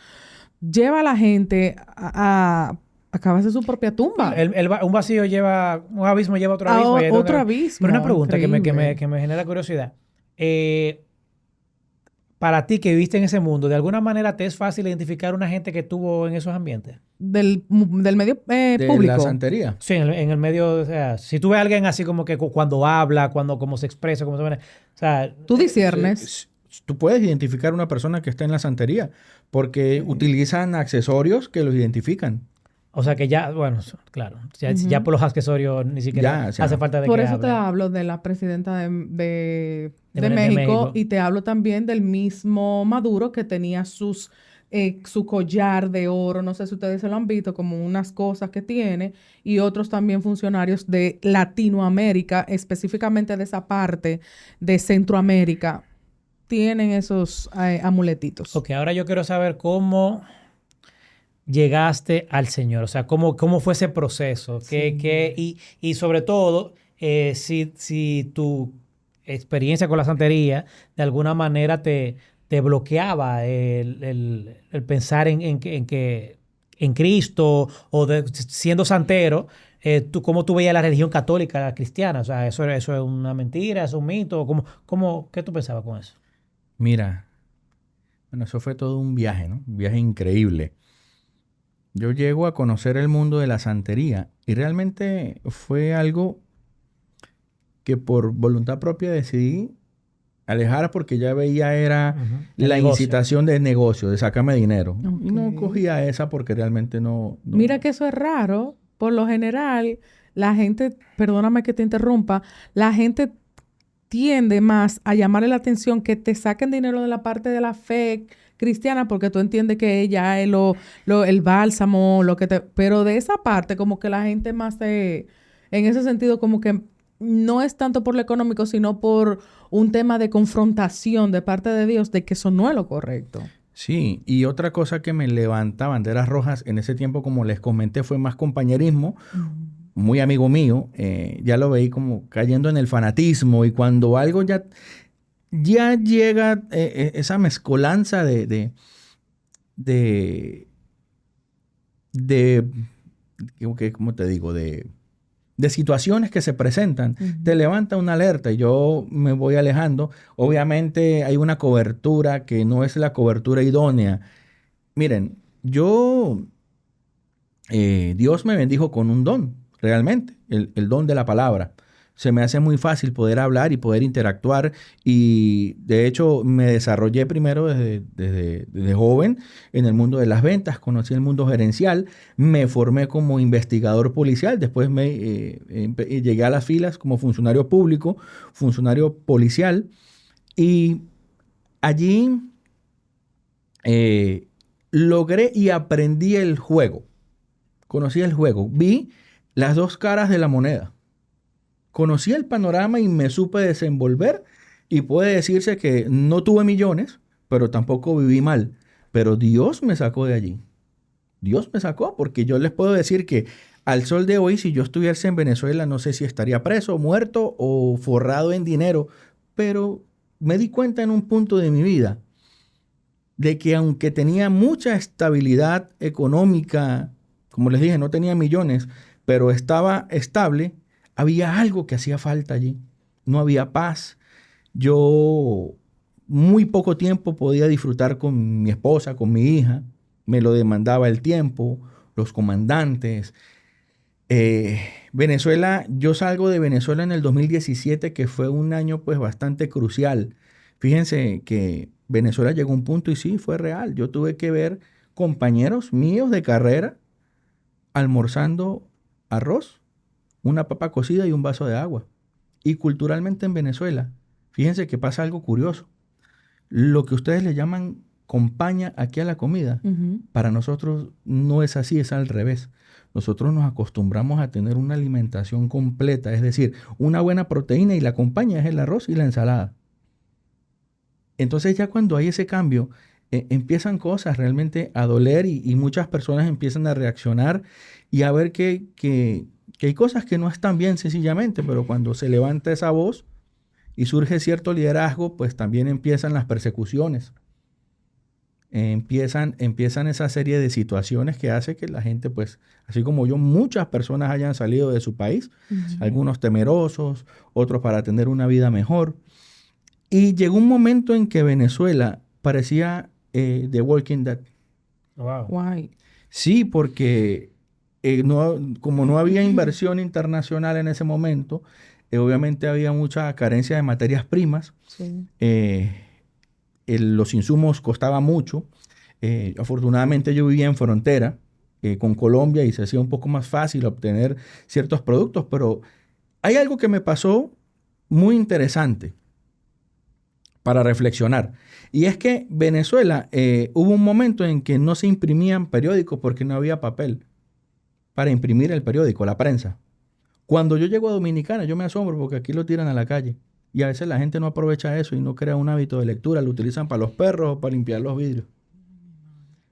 lleva a la gente a acabarse su propia tumba. Un vacío lleva, un abismo lleva a otro abismo. Y ahí es Otro donde- abismo. Pero una pregunta que me increíble. genera curiosidad. Para ti que viviste en ese mundo, ¿de alguna manera te es fácil identificar una gente que estuvo en esos ambientes? Del medio De la público. santería. Sí, en el medio, o sea, si tú ves a alguien así como que cuando habla, cómo se expresa, cómo se ve, o sea, Tú disciernes. Tú puedes identificar una persona que está en la santería porque utilizan accesorios que los identifican. o sea que ya, bueno, claro, ya, Ujú. ya por los accesorios ni siquiera Ya, o sea, hace falta de Por que eso te hablen. hablo de la presidenta de De México, México. y te hablo también del mismo Maduro que tenía su collar de oro, no sé si ustedes se lo han visto, como unas cosas que tiene, y otros también funcionarios de Latinoamérica, específicamente de esa parte de Centroamérica, tienen esos amuletitos. Ok, ahora yo quiero saber cómo llegaste al Señor, o sea, cómo fue ese proceso, y sobre todo, si tu experiencia con la santería de alguna manera te bloqueaba el pensar en Cristo o siendo santero, ¿cómo tú veías la religión católica cristiana? O sea, ¿eso es una mentira, es un mito? ¿Qué tú pensabas con eso? Mira, bueno, eso fue todo un viaje, ¿no? Un viaje increíble. Yo llego a conocer el mundo de la santería y realmente fue algo que por voluntad propia decidí alejar porque ya veía era Ujú. El la negocio. incitación de negocio, de sacarme dinero. Y no Ok. cogía esa porque realmente no. Mira que eso es raro. Por lo general, la gente, perdóname que te interrumpa, la gente tiende más a llamarle la atención que te saquen dinero de la parte de la fe cristiana porque tú entiendes que ella es el bálsamo, pero de esa parte como que la gente más en ese sentido como que no es tanto por lo económico, sino por un tema de confrontación de parte de Dios de que eso no es lo correcto. Sí, y otra cosa que me levanta banderas rojas en ese tiempo, como les comenté, fue más compañerismo. Muy amigo mío, ya lo veí como cayendo en el fanatismo y cuando algo ya llega esa mezcolanza de, ¿cómo te digo? De situaciones que se presentan, te levanta una alerta y yo me voy alejando. Obviamente hay una cobertura que no es la cobertura idónea. Miren, Dios me bendijo con un don, realmente, el don de la palabra. Se me hace muy fácil poder hablar y poder interactuar y de hecho me desarrollé primero desde joven en el mundo de las ventas, conocí el mundo gerencial, me formé como investigador policial, después llegué a las filas como funcionario público, funcionario policial y allí logré y aprendí el juego. Conocí el juego, vi las dos caras de la moneda. Conocí el panorama y me supe desenvolver y puede decirse que no tuve millones, pero tampoco viví mal. Pero Dios me sacó de allí. Dios me sacó porque yo les puedo decir que al sol de hoy, si yo estuviese en Venezuela, no sé si estaría preso, muerto o forrado en dinero, pero me di cuenta en un punto de mi vida de que aunque tenía mucha estabilidad económica, como les dije, no tenía millones, pero estaba estable, había algo que hacía falta allí. No había paz. Yo muy poco tiempo podía disfrutar con mi esposa, con mi hija. Me lo demandaba el tiempo, los comandantes. Venezuela, yo salgo de Venezuela en el 2017, que fue un año pues bastante crucial. Fíjense que Venezuela llegó a un punto y sí, fue real. Yo tuve que ver compañeros míos de carrera almorzando arroz, una papa cocida y un vaso de agua. Y culturalmente en Venezuela, fíjense que pasa algo curioso. Lo que ustedes le llaman compaña aquí a la comida, para nosotros no es así, es al revés. Nosotros nos acostumbramos a tener una alimentación completa, es decir, una buena proteína y la compañía es el arroz y la ensalada. Entonces ya cuando hay ese cambio, empiezan cosas realmente a doler y muchas personas empiezan a reaccionar y a ver que hay cosas que no están bien sencillamente, pero cuando se levanta esa voz y surge cierto liderazgo, pues también empiezan las persecuciones. Empiezan esa serie de situaciones que hace que la gente, pues, así como yo, muchas personas hayan salido de su país, algunos temerosos, otros para tener una vida mejor. Y llegó un momento en que Venezuela parecía The Walking Dead. Wow. Guay. Sí, porque como no había inversión internacional en ese momento, obviamente había mucha carencia de materias primas. Sí. Los insumos costaban mucho. Afortunadamente yo vivía en frontera con Colombia y se hacía un poco más fácil obtener ciertos productos, pero hay algo que me pasó muy interesante para reflexionar. Y es que Venezuela hubo un momento en que no se imprimían periódicos porque no había papel para imprimir el periódico, la prensa. Cuando yo llego a Dominicana, yo me asombro porque aquí lo tiran a la calle. Y a veces la gente no aprovecha eso y no crea un hábito de lectura. Lo utilizan para los perros o para limpiar los vidrios.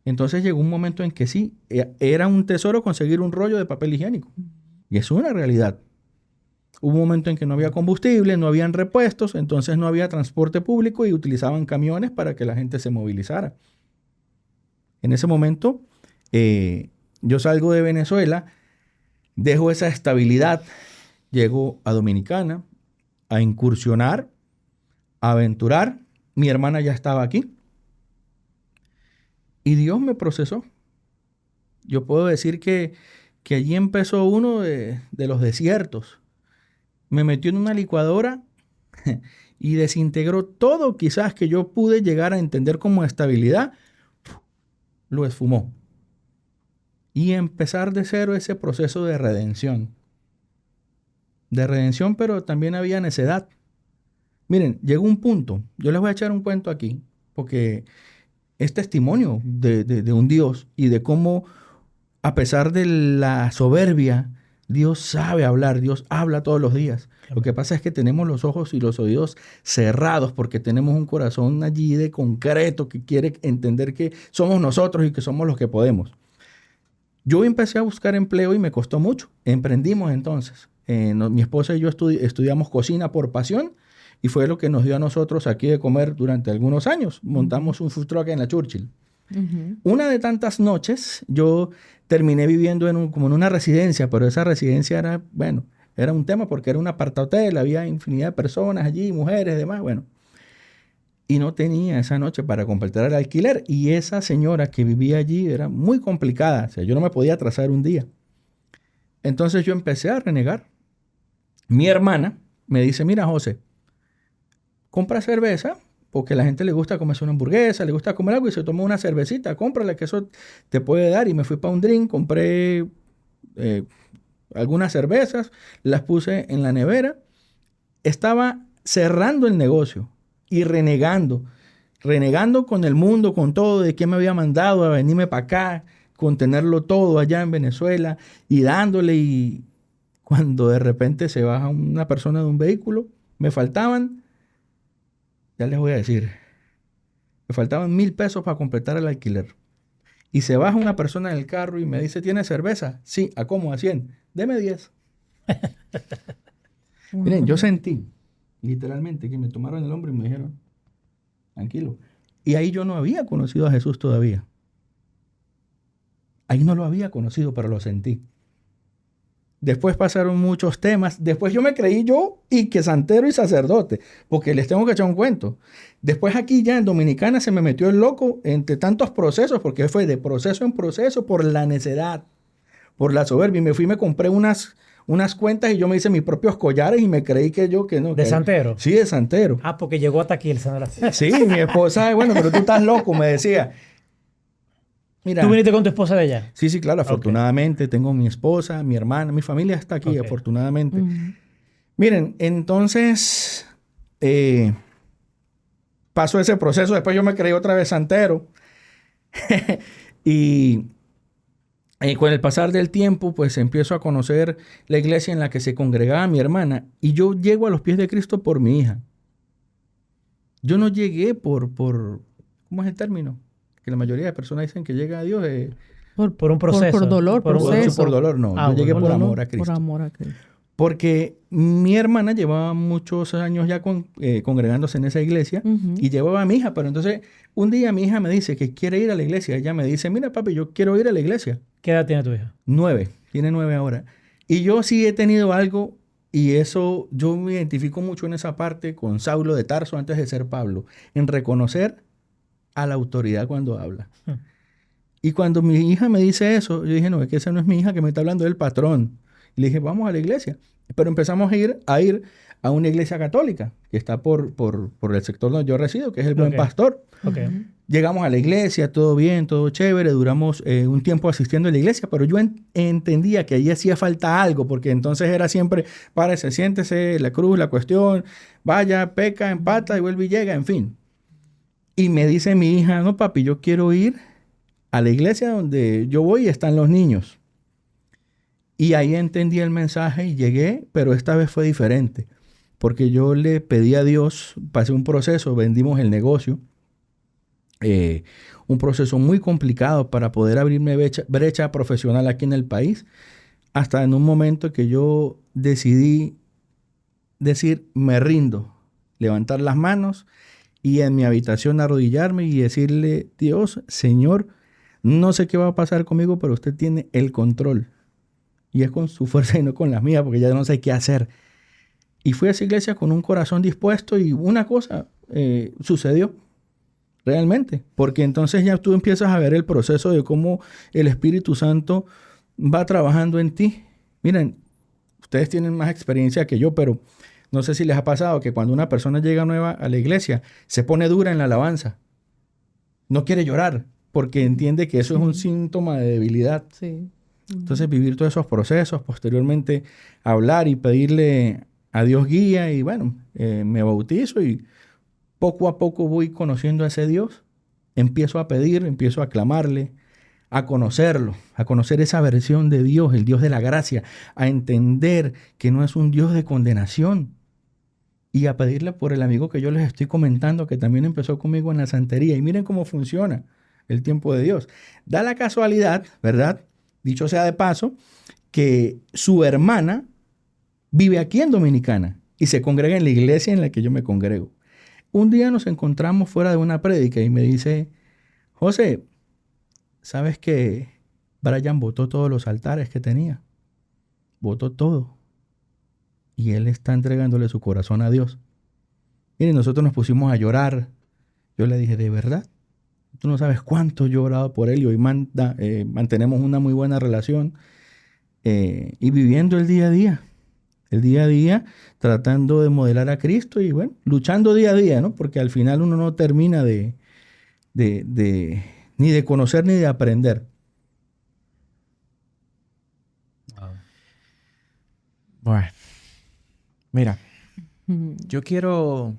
Entonces llegó un momento en que sí, era un tesoro conseguir un rollo de papel higiénico. Y eso es una realidad. Hubo un momento en que no había combustible, no habían repuestos, entonces no había transporte público y utilizaban camiones para que la gente se movilizara. En ese momento, yo salgo de Venezuela, dejo esa estabilidad, llego a Dominicana a incursionar, a aventurar. Mi hermana ya estaba aquí y Dios me procesó. Yo puedo decir que allí empezó uno de los desiertos. Me metió en una licuadora y desintegró todo quizás que yo pude llegar a entender como estabilidad, lo esfumó. Y empezar de cero ese proceso de redención. De redención, pero también había necedad. Miren, llegó un punto, yo les voy a echar un cuento aquí, porque es testimonio de un Dios y de cómo, a pesar de la soberbia, Dios sabe hablar, Dios habla todos los días. Lo que pasa es que tenemos los ojos y los oídos cerrados porque tenemos un corazón allí de concreto que quiere entender que somos nosotros y que somos los que podemos. Yo empecé a buscar empleo y me costó mucho. Emprendimos entonces. Mi esposa y yo estudiamos cocina por pasión y fue lo que nos dio a nosotros aquí de comer durante algunos años. Montamos un food truck en la Churchill. Una de tantas noches yo terminé viviendo como en una residencia, pero esa residencia era, bueno, era un tema porque era un apartahotel, había infinidad de personas allí, mujeres, demás, bueno. Y no tenía esa noche para completar el alquiler. Y esa señora que vivía allí era muy complicada. O sea, yo no me podía atrasar un día. Entonces yo empecé a renegar. Mi hermana me dice, mira, José, compra cerveza, porque a la gente le gusta comerse una hamburguesa, le gusta comer algo y se toma una cervecita. Cómprale, que eso te puede dar. Y me fui para un drink, compré algunas cervezas, las puse en la nevera. Estaba cerrando el negocio. Y renegando con el mundo, con todo, de quién me había mandado a venirme para acá, con tenerlo todo allá en Venezuela y dándole. Y cuando de repente se baja una persona de un vehículo, me faltaban, ya les voy a decir, me faltaban 1,000 pesos para completar el alquiler. Y se baja una persona del carro y me dice, ¿tiene cerveza? Sí, ¿a cómo? A 100. Deme 10. Miren, yo sentí literalmente que me tomaron el hombro y me dijeron, tranquilo. Y ahí yo no había conocido a Jesús todavía. Ahí no lo había conocido, pero lo sentí. Después pasaron muchos temas. Después yo me creí yo y que santero y sacerdote, porque les tengo que echar un cuento. Después aquí ya en Dominicana se me metió el loco entre tantos procesos, porque fue de proceso en proceso por la necedad, por la soberbia. Y me compré unas cuentas y yo me hice mis propios collares y me creí que no. ¿De santero? Sí, de santero. Ah, porque llegó hasta aquí el santero. Sí, mi esposa, bueno, pero tú estás loco, me decía. Mira, ¿Tú viniste con tu esposa de allá? Sí, claro, afortunadamente tengo mi esposa, mi hermana, mi familia está aquí, afortunadamente. Miren, entonces pasó ese proceso, después yo me creí otra vez santero y con el pasar del tiempo, pues empiezo a conocer la iglesia en la que se congregaba mi hermana y yo llego a los pies de Cristo por mi hija. Yo no llegué por ¿cómo es el término? Que la mayoría de personas dicen que llega a Dios por un proceso. Por dolor, por proceso. Por dolor, no. Yo llegué por amor a Cristo. Por amor a Cristo. Porque mi hermana llevaba muchos años ya congregándose en esa iglesia y llevaba a mi hija, pero entonces un día mi hija me dice que quiere ir a la iglesia. Ella me dice, mira papi, yo quiero ir a la iglesia. ¿Qué edad tiene tu hija? 9, tiene 9 ahora. Y yo sí he tenido algo, y eso yo me identifico mucho en esa parte con Saulo de Tarso antes de ser Pablo, en reconocer a la autoridad cuando habla. Y cuando mi hija me dice eso, yo dije, no, es que esa no es mi hija que me está hablando del patrón. Y le dije, vamos a la iglesia. Pero empezamos a ir a una iglesia católica que está por el sector donde yo resido, que es el Buen Pastor. Okay. Llegamos a la iglesia, todo bien, todo chévere. Duramos un tiempo asistiendo a la iglesia, pero yo entendía que ahí hacía falta algo, porque entonces era siempre, párese, siéntese, la cruz, la cuestión, vaya, peca, empata y vuelve y llega, en fin. Y me dice mi hija, no papi, yo quiero ir a la iglesia donde yo voy y están los niños. Y ahí entendí el mensaje y llegué, pero esta vez fue diferente, porque yo le pedí a Dios, pasé un proceso, vendimos el negocio, un proceso muy complicado para poder abrirme brecha profesional aquí en el país, hasta en un momento que yo decidí decir, me rindo, levantar las manos y en mi habitación arrodillarme y decirle, Dios, Señor, no sé qué va a pasar conmigo, pero usted tiene el control. Y es con su fuerza y no con las mías, porque ya no sé qué hacer. Y fui a esa iglesia con un corazón dispuesto y una cosa sucedió realmente. Porque entonces ya tú empiezas a ver el proceso de cómo el Espíritu Santo va trabajando en ti. Miren, ustedes tienen más experiencia que yo, pero no sé si les ha pasado que cuando una persona llega nueva a la iglesia, se pone dura en la alabanza. No quiere llorar, porque entiende que eso es un síntoma de debilidad. Sí. Entonces vivir todos esos procesos, posteriormente hablar y pedirle a Dios guía y bueno, me bautizo y poco a poco voy conociendo a ese Dios. Empiezo a pedir, empiezo a clamarle, a conocerlo, a conocer esa versión de Dios, el Dios de la gracia, a entender que no es un Dios de condenación y a pedirle por el amigo que yo les estoy comentando que también empezó conmigo en la santería. Y miren cómo funciona el tiempo de Dios. Da la casualidad, ¿verdad? Dicho sea de paso, que su hermana vive aquí en Dominicana y se congrega en la iglesia en la que yo me congrego. Un día nos encontramos fuera de una prédica y me dice, José, ¿sabes que Brian botó todos los altares que tenía? Botó todo. Y él está entregándole su corazón a Dios. Miren, nosotros nos pusimos a llorar. Yo le dije, ¿de verdad? Tú no sabes cuánto yo he orado por él y hoy mantenemos una muy buena relación y viviendo el día a día, tratando de modelar a Cristo y bueno, luchando día a día, ¿no? Porque al final uno no termina ni de conocer ni de aprender. Bueno, mira, yo quiero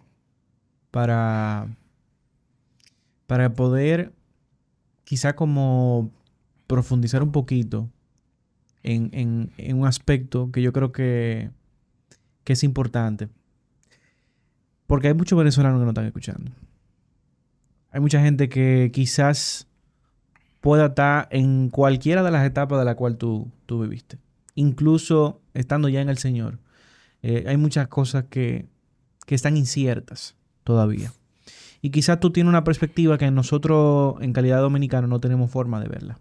para poder quizá como profundizar un poquito en un aspecto que yo creo que es importante. Porque hay muchos venezolanos que no están escuchando. Hay mucha gente que quizás pueda estar en cualquiera de las etapas de la cual tú viviste. Incluso estando ya en el Señor. Hay muchas cosas que están inciertas todavía. Y quizás tú tienes una perspectiva que nosotros en calidad dominicana no tenemos forma de verla.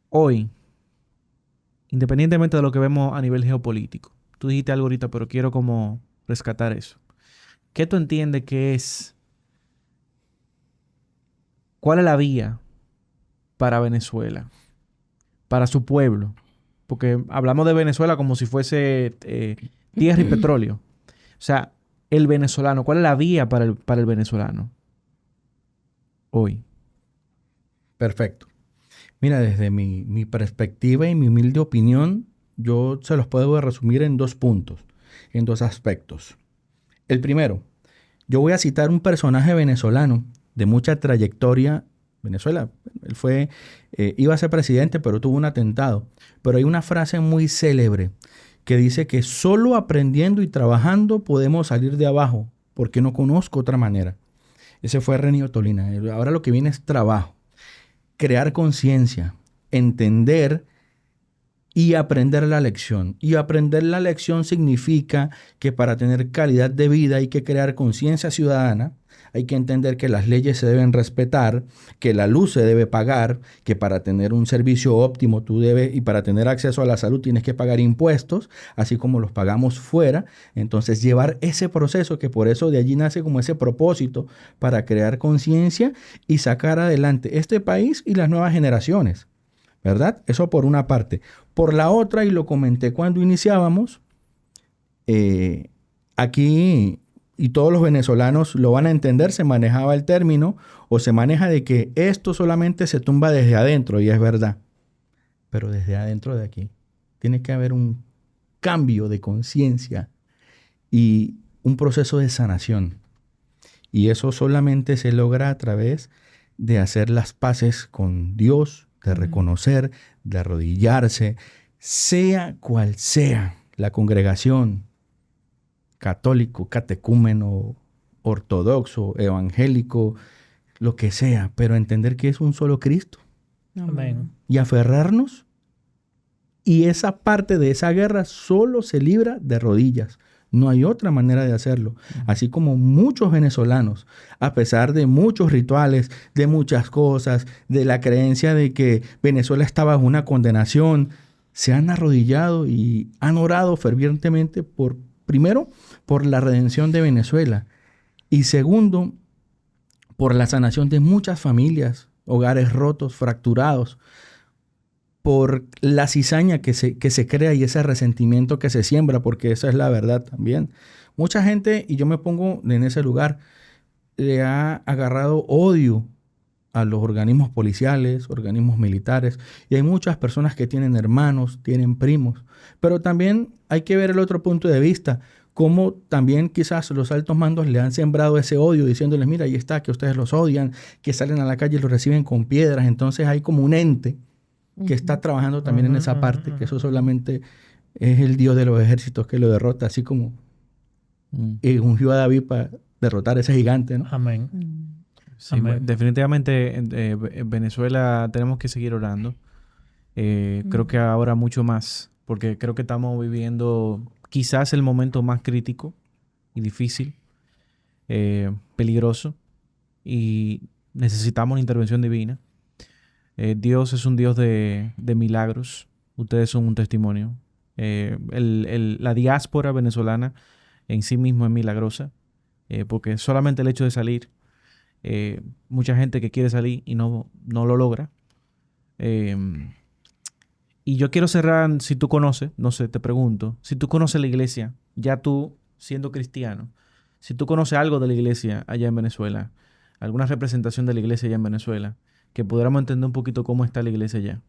Hoy, independientemente de lo que vemos a nivel geopolítico, tú dijiste algo ahorita, pero quiero como rescatar eso. ¿Qué tú entiendes que es? ¿Cuál es la vía para Venezuela? Para su pueblo. Porque hablamos de Venezuela como si fuese tierra y petróleo. O sea, el venezolano, ¿cuál es la vía para el venezolano hoy? Perfecto. Mira, desde mi perspectiva y mi humilde opinión, yo se los puedo resumir en 2 puntos, en 2 aspectos. El primero, yo voy a citar un personaje venezolano de mucha trayectoria. Venezuela, él iba a ser presidente, pero tuvo un atentado. Pero hay una frase muy célebre que dice que solo aprendiendo y trabajando podemos salir de abajo, porque no conozco otra manera. Ese fue Renio Tolina. Ahora lo que viene es trabajo, crear conciencia, entender y aprender la lección. Y aprender la lección significa que para tener calidad de vida hay que crear conciencia ciudadana, hay que entender que las leyes se deben respetar, que la luz se debe pagar, que para tener un servicio óptimo tú debes, y para tener acceso a la salud tienes que pagar impuestos, así como los pagamos fuera. Entonces llevar ese proceso, que por eso de allí nace como ese propósito para crear conciencia y sacar adelante este país y las nuevas generaciones, ¿verdad? Eso por una parte. Por la otra, y lo comenté cuando iniciábamos, aquí, y todos los venezolanos lo van a entender, se manejaba el término o se maneja de que esto solamente se tumba desde adentro, y es verdad. Pero desde adentro de aquí tiene que haber un cambio de conciencia y un proceso de sanación. Y eso solamente se logra a través de hacer las paces con Dios, de reconocer, de arrodillarse, sea cual sea la congregación, católico, catecúmeno, ortodoxo, evangélico, lo que sea, pero entender que es un solo Cristo. Amén. Y aferrarnos. Y esa parte de esa guerra solo se libra de rodillas. No hay otra manera de hacerlo. Así como muchos venezolanos, a pesar de muchos rituales, de muchas cosas, de la creencia de que Venezuela está bajo una condenación, se han arrodillado y han orado fervientemente primero, por la redención de Venezuela. Y segundo, por la sanación de muchas familias, hogares rotos, fracturados, por la cizaña que se crea y ese resentimiento que se siembra, porque esa es la verdad también. Mucha gente, y yo me pongo en ese lugar, le ha agarrado odio a los organismos policiales, organismos militares, y hay muchas personas que tienen hermanos, tienen primos, pero también hay que ver el otro punto de vista, cómo también quizás los altos mandos le han sembrado ese odio, diciéndoles, mira, ahí está, que ustedes los odian, que salen a la calle y los reciben con piedras. Entonces hay como un ente que está trabajando también en esa parte, que eso solamente es el Dios de los ejércitos que lo derrota, así como ungió a David para derrotar a ese gigante, ¿no? Amén. Sí, Amén. definitivamente en Venezuela tenemos que seguir orando. Creo que ahora mucho más, porque creo que estamos viviendo quizás el momento más crítico y difícil, peligroso, y necesitamos una intervención divina. Dios es un Dios de milagros. Ustedes son un testimonio. La diáspora venezolana en sí mismo es milagrosa, porque solamente el hecho de salir, mucha gente que quiere salir y no lo logra. Y yo quiero cerrar, si tú conoces, no sé, te pregunto, si tú conoces la iglesia, ya tú siendo cristiano, si tú conoces algo de la iglesia allá en Venezuela, alguna representación de la iglesia allá en Venezuela, que pudiéramos entender un poquito cómo está la iglesia allá.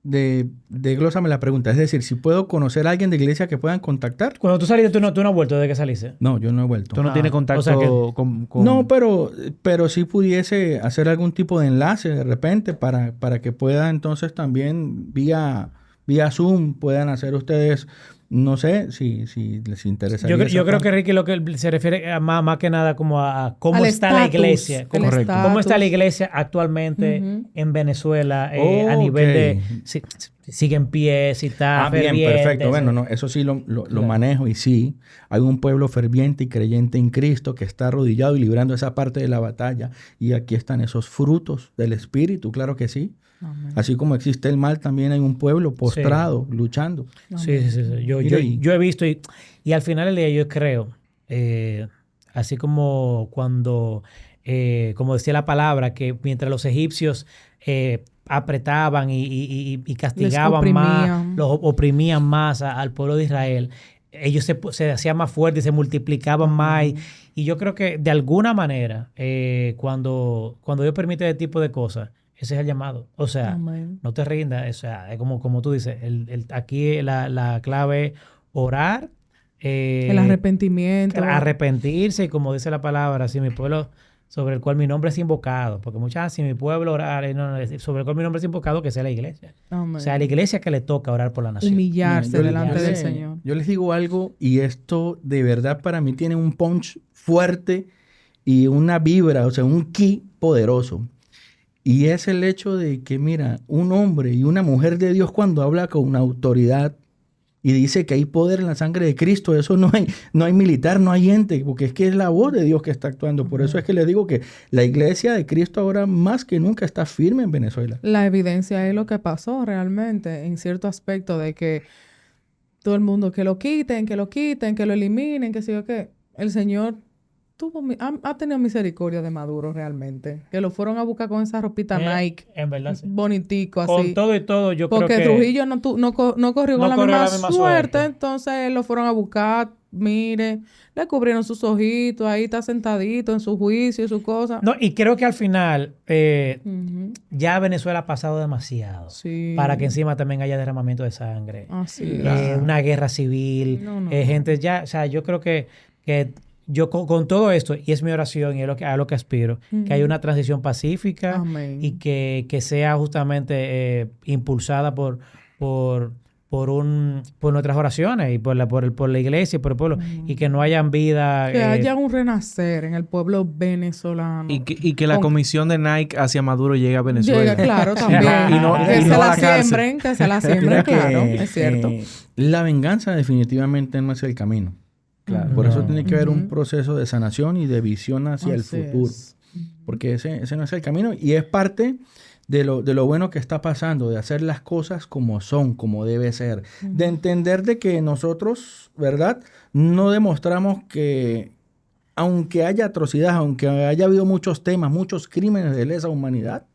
Desglósame la pregunta. Es decir, si puedo conocer a alguien de iglesia que puedan contactar. Cuando tú saliste, tú no has vuelto desde que saliste. No, yo no he vuelto. ¿Tú no tienes contacto o sea que- con...? No, pero sí pudiese hacer algún tipo de enlace de repente para que pueda entonces también vía Zoom puedan hacer ustedes, no sé si les interesa. Yo creo que Ricky lo que se refiere más que nada como a cómo Al está la estatus, iglesia. el Cómo estatus. está la iglesia actualmente en Venezuela a Ok. nivel de si sigue en pie, si está bien, ferviente. perfecto. Bueno, no, eso sí lo manejo y sí, hay un pueblo ferviente y creyente en Cristo que está arrodillado y librando esa parte de la batalla. Y aquí están esos frutos del Espíritu, claro que sí. Amén. Así como existe el mal, también hay un pueblo postrado, luchando. Sí. Yo he visto y al final del día yo creo, así como cuando, como decía la palabra, que mientras los egipcios apretaban y castigaban más, los oprimían más al pueblo de Israel, ellos se hacían más fuertes, se multiplicaban más. Y yo creo que de alguna manera, cuando Dios permite ese tipo de cosas, ese es el llamado. O sea, Amén. no te rindas. O sea, es como tú dices, aquí la clave es orar. El arrepentimiento. Arrepentirse, y como dice la palabra, si mi pueblo, sobre el cual mi nombre es invocado, porque muchas veces si mi pueblo orar, sobre el cual mi nombre es invocado, que sea la iglesia. Amén. O sea, a la iglesia que le toca orar por la nación. Humillarse Mira, delante del les- Señor. Yo les digo algo y esto de verdad para mí tiene un punch fuerte y una vibra, o sea, un ki poderoso. Y es el hecho de que, mira, un hombre y una mujer de Dios cuando habla con autoridad y dice que hay poder en la sangre de Cristo, eso no hay militar, no hay ente, porque es que es la voz de Dios que está actuando. Por eso es que les digo que la iglesia de Cristo ahora más que nunca está firme en Venezuela. La evidencia es lo que pasó realmente en cierto aspecto de que todo el mundo que lo quiten, que lo eliminen, que sé yo qué. El Señor ha tenido misericordia de Maduro realmente. Que lo fueron a buscar con esa ropita Nike. En verdad, sí. Bonitico, así. Con todo y todo, yo creo que... Porque Trujillo no corrió con la misma suerte. suerte. Entonces lo fueron a buscar. Mire, le cubrieron sus ojitos. Ahí está sentadito en su juicio y su cosa. No, y creo que al final Ujú. ya Venezuela ha pasado demasiado Sí. para que encima también haya derramamiento de sangre. Así Una guerra civil. No. Gente ya... O sea, yo creo que yo con todo esto, y es mi oración y es a lo que aspiro, que haya una transición pacífica Amén. y que sea justamente impulsada por nuestras oraciones y por la iglesia y por el pueblo, y que no hayan vida... Que haya un renacer en el pueblo venezolano. Y que la comisión de Nike hacia Maduro llegue a Venezuela. Llega, claro, también. Que se la siembren, Mira claro, que, es cierto. La venganza definitivamente no es el camino. Claro. Por eso No. tiene que haber un Ujú. proceso de sanación y de visión hacia el Así futuro. es. Porque ese no es el camino. Y es parte de lo bueno que está pasando, de hacer las cosas como son, como debe ser. De entender de que nosotros, ¿verdad? No demostramos que, aunque haya atrocidades, aunque haya habido muchos temas, muchos crímenes de lesa humanidad,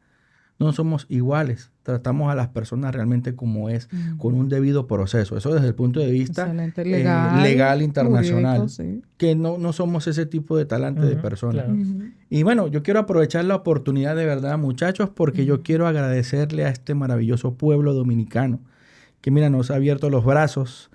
no somos iguales. Tratamos a las personas realmente como es, con un debido proceso. Eso desde el punto de vista Excelente. legal internacional. Jurídico, sí. Que no somos ese tipo de talante de personas. claro. Y bueno, yo quiero aprovechar la oportunidad de verdad, muchachos, porque yo quiero agradecerle a este maravilloso pueblo dominicano, que mira, nos ha abierto los brazos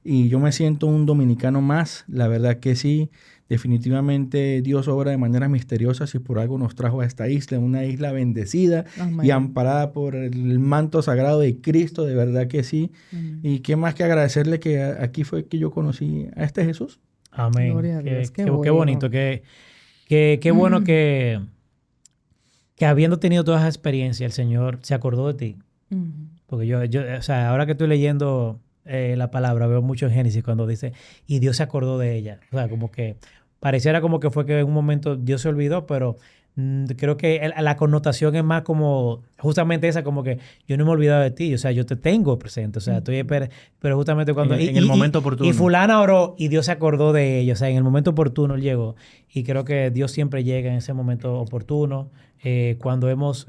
y yo me siento un dominicano más. La verdad que sí, definitivamente Dios obra de maneras misteriosas y por algo nos trajo a esta isla, una isla bendecida Amén. y amparada por el manto sagrado de Cristo, de verdad que sí. Amén. Y qué más que agradecerle que aquí fue que yo conocí a este Jesús. Amén. Gloria a Dios, qué Qué bueno. bonito, qué bueno que habiendo tenido toda esa experiencia, el Señor se acordó de ti. Ujú. Porque yo, o sea, ahora que estoy leyendo la palabra, veo mucho en Génesis cuando dice, y Dios se acordó de ella. O sea, como que pareciera como que fue que en un momento Dios se olvidó, pero creo que la connotación es más como justamente esa, como que yo no me he olvidado de ti, o sea, yo te tengo presente, o sea, pero justamente cuando... En el momento oportuno. Y fulana oró y Dios se acordó de ella, o sea, en el momento oportuno él llegó. Y creo que Dios siempre llega en ese momento oportuno, cuando hemos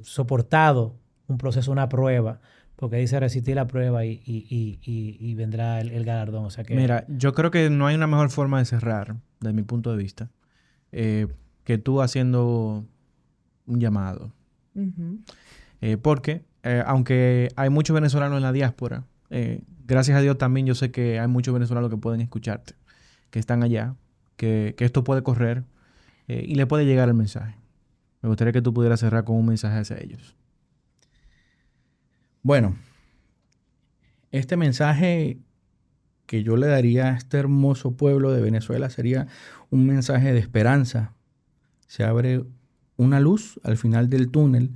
soportado un proceso, una prueba, porque dice resistir la prueba y vendrá el galardón. O sea que... Mira, yo creo que no hay una mejor forma de cerrar, desde mi punto de vista, que tú haciendo un llamado. Ujú. Porque, aunque hay muchos venezolanos en la diáspora, gracias a Dios también yo sé que hay muchos venezolanos que pueden escucharte, que están allá, que esto puede correr y le puede llegar el mensaje. Me gustaría que tú pudieras cerrar con un mensaje hacia ellos. Bueno, este mensaje que yo le daría a este hermoso pueblo de Venezuela sería un mensaje de esperanza. Se abre una luz al final del túnel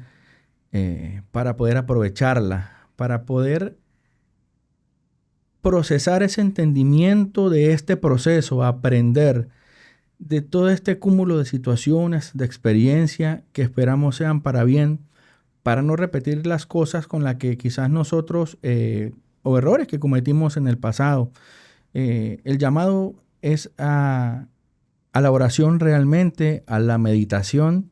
para poder aprovecharla, para poder procesar ese entendimiento de este proceso, aprender de todo este cúmulo de situaciones, de experiencia que esperamos sean para bien, para no repetir las cosas con las que quizás nosotros, o errores que cometimos en el pasado. El llamado es a la oración realmente, a la meditación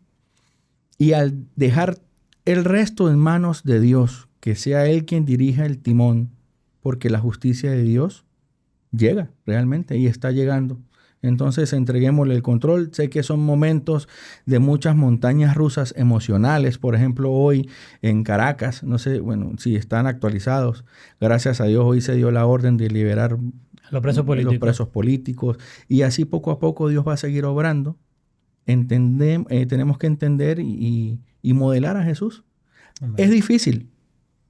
y al dejar el resto en manos de Dios, que sea Él quien dirija el timón, porque la justicia de Dios llega realmente y está llegando. Entonces entreguémosle el control. Sé que son momentos de muchas montañas rusas emocionales. Por ejemplo, hoy en Caracas, no sé, bueno, si están actualizados. Gracias a Dios hoy se dio la orden de liberar Los presos políticos. los presos políticos. Y así poco a poco Dios va a seguir obrando. Tenemos que entender y modelar a Jesús. Amén. Es difícil,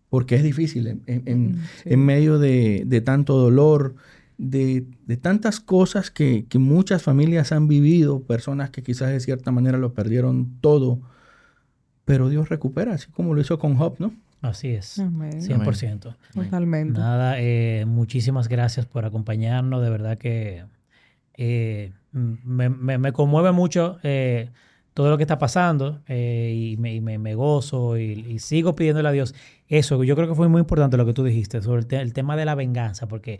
porque es difícil en Sí. medio de tanto dolor, de tantas cosas que muchas familias han vivido, personas que quizás de cierta manera lo perdieron todo, pero Dios recupera, así como lo hizo con Job, ¿no? Así es, Amén. 100%. Totalmente. Nada, muchísimas gracias por acompañarnos. De verdad que me conmueve mucho todo lo que está pasando y me gozo y sigo pidiéndole a Dios eso. Yo creo que fue muy importante lo que tú dijiste sobre el tema de la venganza, porque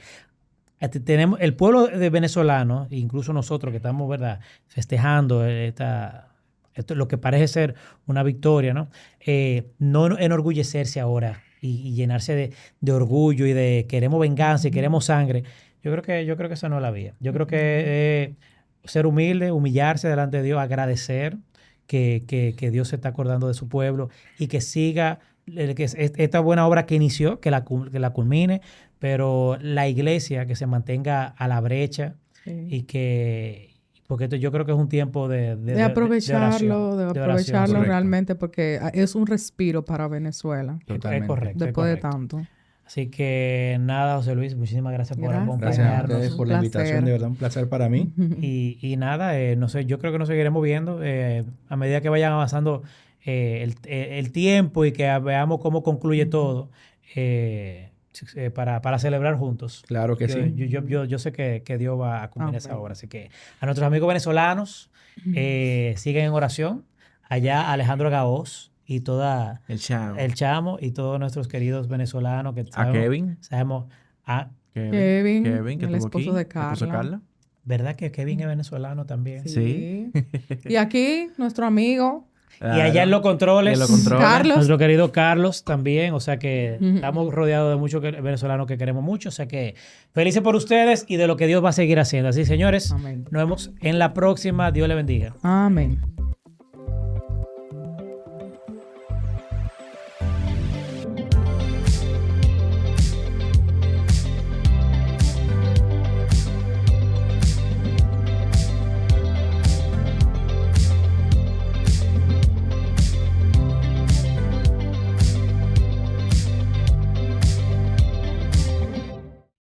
tenemos el pueblo de venezolano, incluso nosotros que estamos, ¿verdad?, festejando esto, lo que parece ser una victoria, ¿no? No enorgullecerse ahora y llenarse de orgullo y de queremos venganza y queremos sangre. Yo creo que esa no es la vía. Yo creo que ser humilde, humillarse delante de Dios, agradecer que Dios se está acordando de su pueblo y que siga esta buena obra que inició, que la culmine, pero la iglesia que se mantenga a la brecha y que... Porque yo creo que es un tiempo de aprovecharlo, de oración. aprovecharlo Correcto. realmente porque es un respiro para Venezuela. Es correcto. Después de correcto. tanto. Así que nada, José Luis, muchísimas gracias por Gracias. Gracias a acompañarnos. ustedes por Un la placer. invitación, de verdad un placer para mí. Y nada, no sé, yo creo que nos seguiremos viendo a medida que vayan avanzando el tiempo y que veamos cómo concluye todo para celebrar juntos. Claro que sí. Yo sé que Dios va a cumplir esa Amén. obra. Así que a nuestros amigos venezolanos, siguen en oración. Allá Alejandro Gaoz y toda El chavo. el Chamo y todos nuestros queridos venezolanos que A Kevin. sabemos Kevin, que el estuvo esposo aquí. de El esposo de Carla. ¿verdad que Kevin es venezolano también? Sí. Y aquí, nuestro amigo Y allá en los controles, En los controles. Carlos. nuestro querido Carlos también. O sea que Ujú. estamos rodeados de muchos venezolanos que queremos mucho. O sea que felices por ustedes y de lo que Dios va a seguir haciendo. Así, señores, Amén. nos vemos en la próxima. Dios le bendiga. Amén.